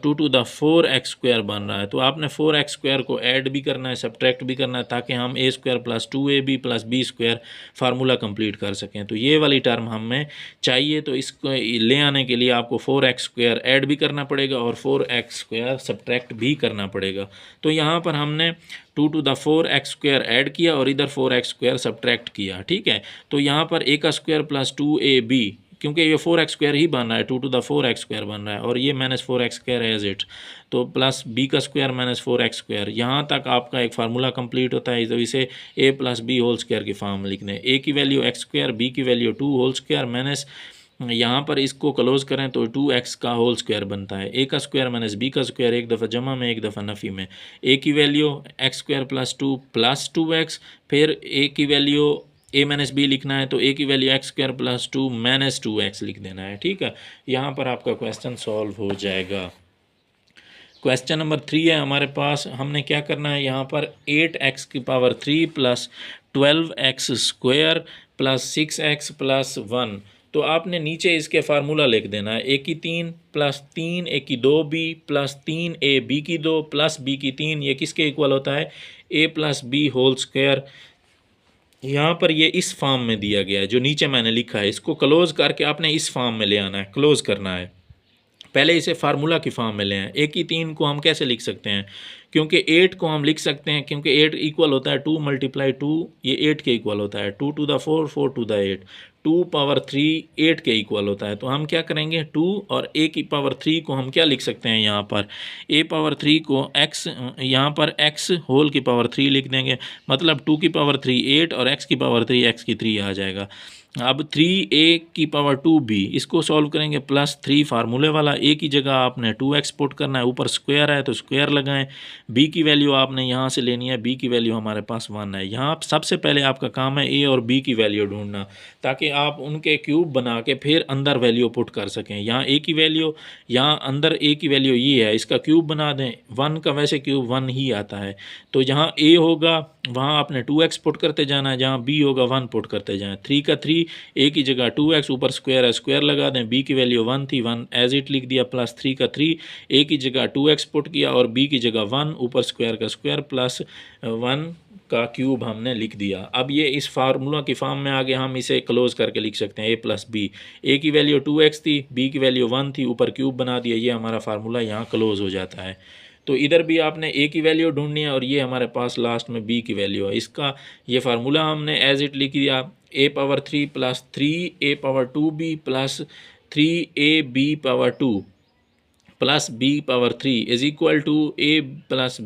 2 to the 4x² बन रहा है। तो आपने 4x² को ऐड भी करना है, सब्ट्रैक्ट भी करना है, ताकि हम a² + 2ab + b² formula complete कर सकें। तो ये वाली टर्म हमें चाहिए, तो इसको ले आने के लिए आपको 4x² ऐड भी करना पड़ेगा और 4x² सब्ट्रैक्ट भी करना पड़ेगा। तो यहाँ पर हमने 2 to the 4x² ऐड किया और इधर 4x² सब्ट्रैक्ट किया, ठीक है। तो यहाँ पर a² + 2ab, क्योंकि ये 4x² ही बन रहा है, 2 to the 4x² बन रहा है और ये -4x² एज इट, तो प्लस b² - 4x²। यहाँ तक आपका एक फार्मूला कंप्लीट होता है। तो इसे a + b² की फॉर्म लिखने, a की वैल्यू x², b की वैल्यू 2² माइनस, यहाँ पर इसको क्लोज करें तो 2x का होल स्क्वायर बनता है। a का स्क्वायर माइनस b का स्क्वायर, एक दफ़ा जमा में एक दफ़ा नफ़ी में। a की वैल्यू x² + 2 + 2x, फिर a की वैल्यू a - b लिखना है, तो a की वैल्यू x² + 2 - 2x लिख देना है, ठीक है। यहाँ पर आपका क्वेश्चन सॉल्व हो जाएगा। क्वेश्चन नंबर 3 है हमारे पास। हमने क्या करना है, यहाँ पर 8x³ + 12x² + 6x + 1। तो आपने नीचे इसके फार्मूला लिख देना है, a की 3 + 3 a की 2b + 3a b की 2 + b की 3, ये किसके इक्वल होता है, a + b²। यहाँ पर ये इस फॉर्म में दिया गया है जो नीचे मैंने लिखा है, इसको क्लोज करके आपने इस फॉर्म में ले आना है, क्लोज करना है। पहले इसे फार्मूला की फॉर्म में ले आए। a की 3 को हम कैसे लिख सकते हैं, क्योंकि 8 को हम लिख सकते हैं, क्योंकि 8 इक्वल होता है 2 × 2, ये 8 के इक्वल होता है, 2 to the 4 4 to the 8, 2⁻3 8 के इक्वल होता है। तो हम क्या करेंगे, 2 और a⁻3 को हम क्या लिख सकते हैं, यहाँ पर a⁻3 को x, यहाँ पर x⁻3 लिख देंगे, मतलब 2⁻3 8 और x⁻3 x⁻3 आ जाएगा। अब 3a⁻2b, इसको सॉल्व करेंगे, +3 फार्मूले वाला, a की जगह आपने 2x पुट करना है, ऊपर स्क्वायर है तो स्क्वायर लगाएं, b की वैल्यू आपने यहाँ से लेनी है, b की वैल्यू हमारे पास 1 है। यहाँ सबसे पहले आपका काम है a और b की वैल्यू ढूंढना, ताकि आप उनके क्यूब बना के फिर अंदर वैल्यू पुट कर सकें। यहाँ a की वैल्यू, यहाँ अंदर a की वैल्यू ये है, इसका क्यूब बना दें, 1 का वैसे क्यूब 1 ही आता है। तो जहाँ a होगा वहाँ आपने 2x पुट करते जाना है, जहाँ b होगा 1 पुट करते जाएँ। 3 का 3, a की जगह 2x, ऊपर स्क्वायर है स्क्वायर लगा दें, b की वैल्यू 1 थी, 1 एज इट लिख दिया, प्लस 3 का 3, a की जगह 2x पुट किया और b की जगह 1, ऊपर स्क्वायर का स्क्वायर प्लस 1 का क्यूब हमने लिख दिया। अब ये इस फार्मूला की फॉर्म में आ गया, हम इसे क्लोज करके लिख सकते हैं a + b। a की वैल्यू 2x थी, b की वैल्यू 1 थी, ऊपर क्यूब बना दिया, ये हमारा फार्मूला यहाँ क्लोज हो जाता है। तो इधर भी आपने a की वैल्यू ढूंढनी है और ये हमारे पास लास्ट में b की वैल्यू है। इसका ये फार्मूला हमने एज इट लिख दिया, a⁻3 + 3a⁻2b + 3ab⁻2 + b⁻3 is equal to a +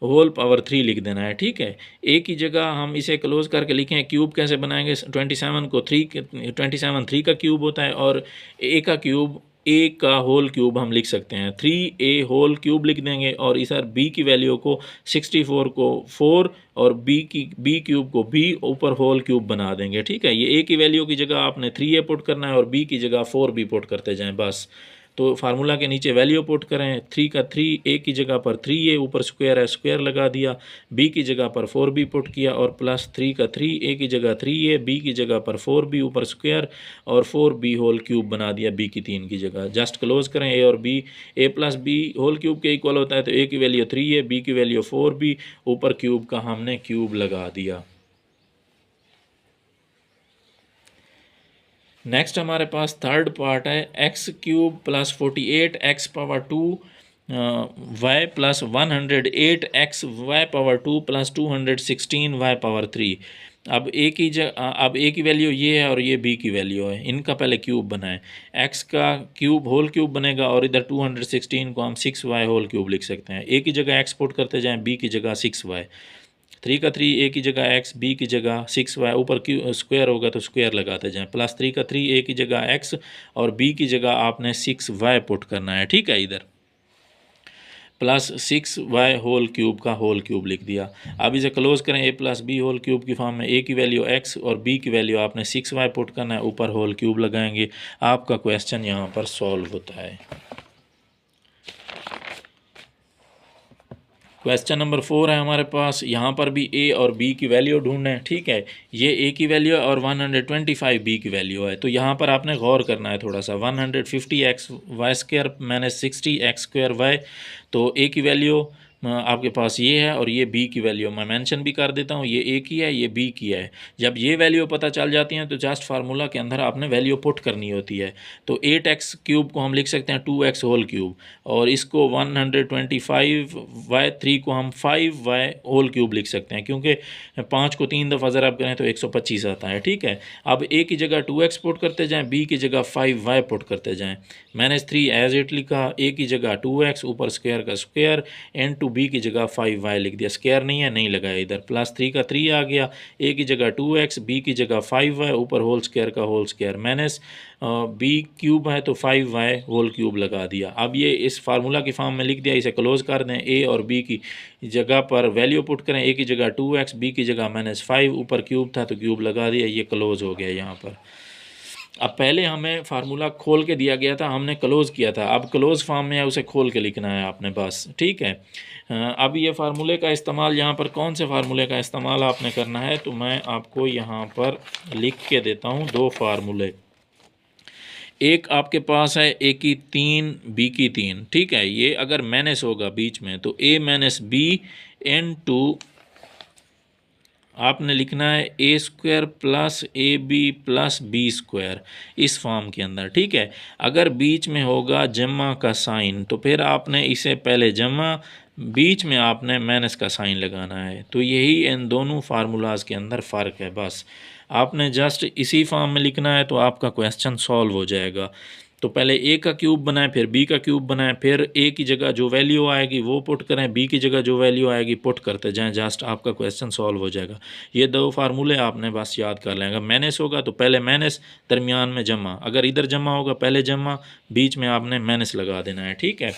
b⁻3 लिख देना है, ठीक है। a की जगह हम इसे क्लोज करके लिखें, क्यूब कैसे बनाएंगे, 27 को 27 3 का क्यूब होता है और a का क्यूब, a का होल क्यूब हम लिख सकते हैं, 3a होल क्यूब लिख देंगे और इधर b की वैल्यू को 64 को 4 और b क्यूब को b ऊपर होल क्यूब बना देंगे, ठीक है। ये a की वैल्यू की जगह आपने 3a पुट करना है और b की जगह 4b पुट करते जाएं बस। तो फार्मूला के नीचे वैल्यू पुट करें, 3 का 3, a की जगह पर 3a, ऊपर स्क्वायर है स्क्वायर लगा दिया, b की जगह पर 4b पुट किया और प्लस 3 का 3, a की जगह 3a, b की जगह पर 4b, ऊपर स्क्वायर और 4b होल क्यूब बना दिया b की 3 की जगह। जस्ट क्लोज करें, a और b, a + b whole cube के इक्वल होता है, तो a की वैल्यू 3a, b की वैल्यू 4b, ऊपर क्यूब का हमने क्यूब लगा दिया। नेक्स्ट हमारे पास थर्ड पार्ट है, x³ + 48 x⁻2 y plus 108x y power 2 plus 216 y power 3। अब ए की वैल्यू ये है और ये बी की वैल्यू है, इनका पहले क्यूब बनाएं। एक्स का क्यूब होल क्यूब बनेगा और इधर 216 को हम 6y होल क्यूब लिख सकते हैं। ए की जगह एक्स पुट करते जाएं, बी की जगह 6y, 3 का 3 ए की जगह एक्स, बी की जगह 6y, ऊपर क्यू स्क्वायर होगा तो स्क्वायर लगाते जाएं, प्लस 3 का 3 ए की जगह एक्स और बी की जगह आपने 6y पुट करना है। ठीक है, इधर प्लस 6y होल क्यूब का होल क्यूब लिख दिया। अब इसे क्लोज करें, ए प्लस बी होल क्यूब की फॉर्म में। ए की वैल्यू x और बी की वैल्यू आपने 6y पुट करना है, ऊपर होल क्यूब लगाएंगे, आपका क्वेश्चन यहाँ पर सॉल्व होता है। क्वेश्चन नंबर 4 है हमारे पास, यहाँ पर भी ए और बी की वैल्यू ढूंढें। ठीक है, ये ए की वैल्यू है और 125 बी की वैल्यू है, तो यहाँ पर आपने गौर करना है थोड़ा सा। 150x y square minus 60x square y, तो ए की वैल्यू आपके पास ये है और ये बी की वैल्यू मैं मेंशन भी कर देता हूँ, ये ए की है, ये बी की है। जब ये वैल्यू पता चल जाती हैं तो जस्ट फार्मूला के अंदर आपने वैल्यू पुट करनी होती है। तो 8x क्यूब को हम लिख सकते हैं 2x होल क्यूब, और इसको 125y3 को हम 5y होल क्यूब लिख सकते हैं, क्योंकि 5 को 3 दफ़ा ज़रब करें तो 125 आता है। ठीक है, अब ए की जगह 2x पुट करते जाएँ, बी की जगह 5y पुट करते जाएँ। मैंने 3 एज इट लिखा, ए की जगह 2x ऊपर स्क्वायर का स्क्वायर, एन टू बी की जगह 5y लिख दिया, स्क्वायर नहीं है नहीं लगाया इधर, प्लस 3 का 3 आ गया, ए की जगह 2x, बी की जगह 5y ऊपर होल स्क्वायर का whole square, minus b cube है तो 5y होल क्यूब लगा दिया। अब ये इस फार्मूला की फॉर्म में लिख दिया, इसे क्लोज कर दें। ए और बी की जगह पर वैल्यू पुट करें, ए की जगह 2x, बी की जगह -5, ऊपर क्यूब था तो क्यूब लगा दिया, ये क्लोज हो गया यहाँ पर। अब पहले हमें फार्मूला खोल के दिया गया था, हमने क्लोज़ किया था, अब क्लोज़ फॉर्म में है, उसे खोल के लिखना है आपने बस। ठीक है, अब ये फार्मूले का इस्तेमाल यहाँ पर कौन से फार्मूले का इस्तेमाल आपने करना है, तो मैं आपको यहाँ पर लिख के देता हूँ 2 फार्मूले। एक आपके पास है ए की 3 बी की 3। ठीक है, ये अगर माइनस होगा बीच में तो a minus b into आपने लिखना है a square plus a b plus B square इस फॉर्म के अंदर। ठीक है, अगर बीच में होगा जमा का साइन तो फिर आपने इसे पहले जमा, बीच में आपने माइनस का साइन लगाना है। तो यही इन दोनों फार्मूलाज के अंदर फ़र्क है, बस आपने जस्ट इसी फॉर्म में लिखना है तो आपका क्वेश्चन सॉल्व हो जाएगा। तो पहले ए का क्यूब बनाएं, फिर बी का क्यूब बनाएं, फिर ए की जगह जो वैल्यू आएगी वो पुट करें, बी की जगह जो वैल्यू आएगी पुट करते जाएं, जस्ट आपका क्वेश्चन सॉल्व हो जाएगा। ये 2 फार्मूले आपने बस याद कर लें। अगर माइनस होगा तो पहले माइनस, दरमियान में जमा, अगर इधर जमा होगा पहले जमा, बीच में आपने माइनस लगा देना है। ठीक है,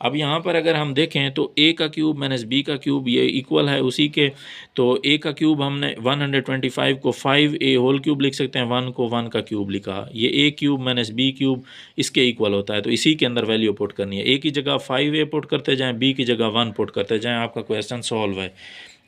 अब यहाँ पर अगर हम देखें तो ए का क्यूब माइनस बी का क्यूब ये इक्वल है उसी के, तो ए का क्यूब हमने 125 को 5a होल क्यूब लिख सकते हैं, 1 को 1 का क्यूब लिखा, ये ए क्यूब माइनस बी क्यूब इसके इक्वल होता है, तो इसी के अंदर वैल्यू पुट करनी है। ए की जगह 5a पुट करते जाएँ, बी की जगह 1 पुट करते जाएँ, आपका क्वेश्चन सॉल्व है।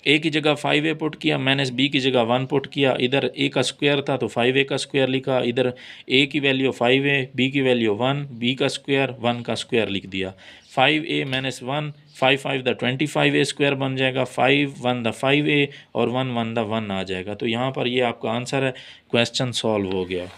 ए की जगह 5a पुट किया, माइनस बी की जगह 1 पुट किया, इधर ए का स्क्वायर था तो 5a का स्क्वायर लिखा, इधर ए की वैल्यू 5a, बी की वैल्यू 1, बी का स्क्वायर 1 का स्क्वायर लिख दिया। 5a minus 1, 5 5 the 25a square बन जाएगा, 5 1 द 5a और 1 1 द 1 आ जाएगा। तो यहाँ पर ये आपका आंसर है, क्वेश्चन सॉल्व हो गया।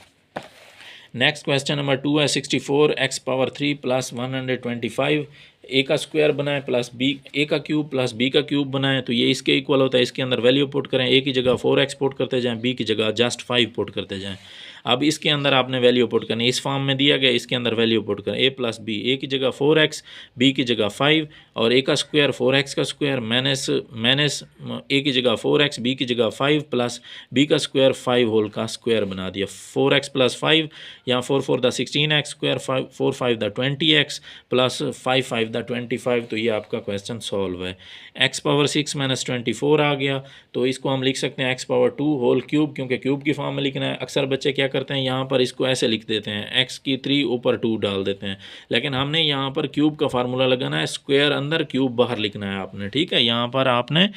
नेक्स्ट क्वेश्चन नंबर 2 है 64x पावर 3 प्लस 125, ए का स्क्वायर बनाएं प्लस बी, ए का क्यूब प्लस बी का क्यूब बनाएं तो ये इसके इक्वल होता है, इसके अंदर वैल्यू पुट करें, ए की जगह 4x पुट करते जाएं, बी की जगह जस्ट 5 पुट करते जाएं। अब इसके अंदर आपने वैल्यू पुट करनी, इस फॉर्म में दिया गया, इसके अंदर वैल्यू पुट करें, ए प्लस बी, ए की जगह 4x, बी की जगह 5 और ए का स्क्वायर 4x का स्क्वायर माइनस माइनस ए की जगह 4x, बी की जगह 5 प्लस बी का स्क्वायर 5 होल का स्क्वायर बना दिया, 4x प्लस 5, यहाँ 4 4 the 16x square, 4 5 the 20x plus 5 5 the 25, तो ये आपका क्वेश्चन सॉल्व है। x पावर 6 माइनस 24 आ गया, तो इसको हम लिख सकते हैं x पावर 2 होल क्यूब, क्योंकि क्यूब की फॉर्म में लिखना है। अक्सर बच्चे क्या करते हैं, यहाँ पर इसको ऐसे लिख देते हैं, x की 3 ऊपर 2 डाल देते हैं, लेकिन हमने यहाँ पर क्यूब का फार्मूला लगाना है, स्क्वायर अंदर क्यूब बाहर लिखना है आपने। ठीक है, यहाँ पर आपने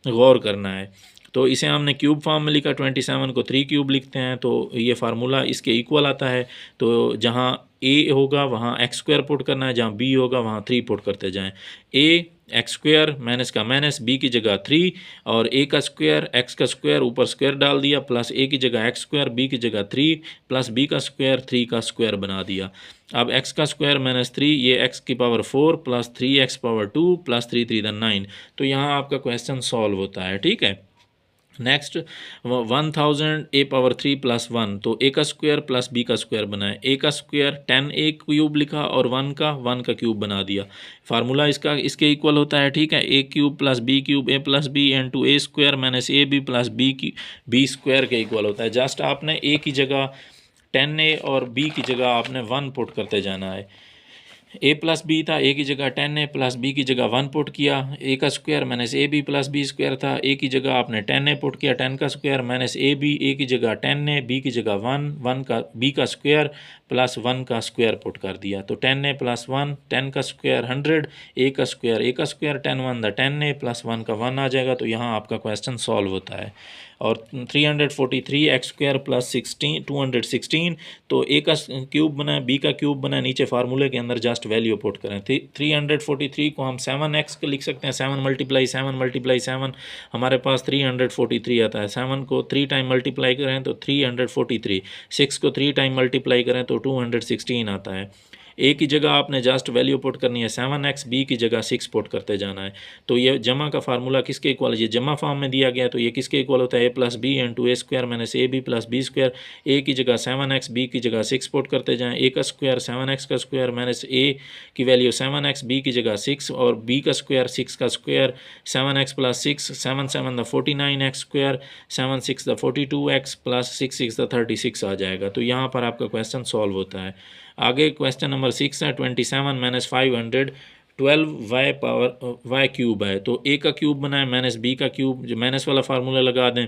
गौर करना है। तो इसे हमने क्यूब फॉर्म में लिखा, 27 को 3 क्यूब लिखते हैं तो ये फार्मूला इसके इक्वल आता है। तो जहाँ ए होगा वहाँ x स्क्वायर पुट करना है, जहाँ बी होगा वहाँ 3 पुट करते जाएं। ए एक्स स्क्वायर माइनस का माइनस, बी की जगह 3 और ए का स्क्वायर एक्स का स्क्वायर ऊपर स्क्वायर डाल दिया प्लस ए की जगह एक्स स्क्वायर बी की जगह 3 प्लस बी का स्क्वायर 3 का स्क्वायर बना दिया। अब एक्स का स्क्वायर माइनस 3 ये एक्स की power 4 plus 3x power 2 plus 3 3 9। तो यहाँ आपका क्वेश्चन सॉल्व होता है। ठीक है, नेक्स्ट 1000 ए पावर 3 प्लस 1, तो ए का स्क्वायर प्लस बी का स्क्वायर बनाए। ए का स्क्वायर 10 ए क्यूब लिखा और 1 का क्यूब बना दिया। फार्मूला इसका इसके इक्वल होता है। ठीक है, a cube plus b cube a plus b into a square minus a b plus B square के इक्वल होता है। जस्ट आपने ए की जगह 10a और बी की जगह आपने 1 पुट करते जाना है। ए प्लस बी था, ए की जगह 10a प्लस बी की जगह 1 पुट किया। ए का square minus a b plus B square था, ए की जगह आपने 10a पुट किया, 10 का स्क्वायर माइनस ए बी, ए की जगह 10a बी की जगह 1 का बी का स्क्वायर प्लस 1 का स्क्वायर पुट कर दिया। तो 10a प्लस 1 10 का स्क्वायर 100, ए का स्क्वायर 10 1 द 10a प्लस 1 का 1 आ जाएगा। तो यहाँ आपका क्वेश्चन सॉल्व होता है। और 343 एक्स स्क्वायर प्लस 216, तो ए का क्यूब बनाए बी का क्यूब बनाए, नीचे फार्मूले के अंदर जस्ट वैल्यू पुट करें। 343 को हम 7x के लिख सकते हैं, 7 मल्टीप्लाई 7 हमारे पास 343 आता है। 7 को 3 टाइम मल्टीप्लाई करें तो 343, 6 को 3 टाइम मल्टीप्लाई करें तो 216 आता है। ए की जगह आपने जस्ट वैल्यू पुट करनी है 7x, बी की जगह 6 पुट करते जाना है। तो ये जमा का फार्मूला किसके इक्वल है, ये जमा फॉर्म में दिया गया है, तो ये किसके इक्वल होता है, a plus b into a square minus a b plus B square. A की जगह 7x, बी की जगह 6 पुट करते जाएँ। ए का स्क्वायर 7x का स्क्वायर माइनस ए की वैल्यू 7x, बी की जगह 6 और बी का स्क्वायर 6 का square 7x plus 6, 7 7 the 49x square, 7 6 the 42x plus 6 6 the 36 आ जाएगा। तो यहाँ पर आपका क्वेश्चन सॉल्व होता है। आगे क्वेश्चन नंबर 6 है 27 minus 500 12y power y cube है। तो ए का क्यूब बनाए माइनस बी का क्यूब, जो माइनस वाला फार्मूला लगा दें।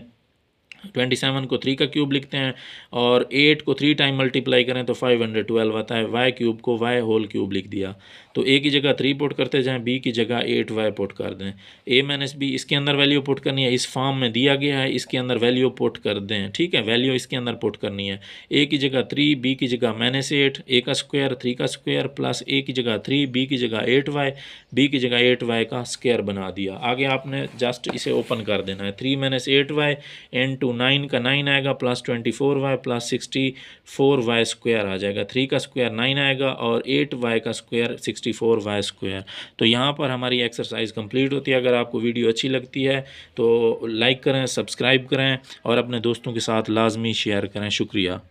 27 को 3 का क्यूब लिखते हैं और 8 को 3 टाइम मल्टीप्लाई करें तो 512 आता है। y क्यूब को y होल क्यूब लिख दिया। तो a की जगह 3 पुट करते जाएं, b की जगह 8y पुट कर दें। a माइनस बी इसके अंदर वैल्यू पुट करनी है, इस फॉर्म में दिया गया है, इसके अंदर वैल्यू पुट कर दें। ठीक है, वैल्यू इसके अंदर पुट करनी है। a की जगह 3, b की जगह माइनस 8, a का स्क्वायर 3 का स्क्वायर प्लस a की जगह 3, b की जगह 8y, b की जगह 8y का स्क्वायर बना दिया। आगे आपने जस्ट इसे ओपन कर देना है। 3 माइनस 8y इंटू 9 का 9 आएगा plus 24y plus 64y square आ जाएगा। 3 का स्क्वायर 9 आएगा और 8y का स्क्वायर 64y स्क्वायर। तो यहाँ पर हमारी एक्सरसाइज कंप्लीट होती है। अगर आपको वीडियो अच्छी लगती है तो लाइक करें, सब्सक्राइब करें और अपने दोस्तों के साथ लाजमी शेयर करें। शुक्रिया।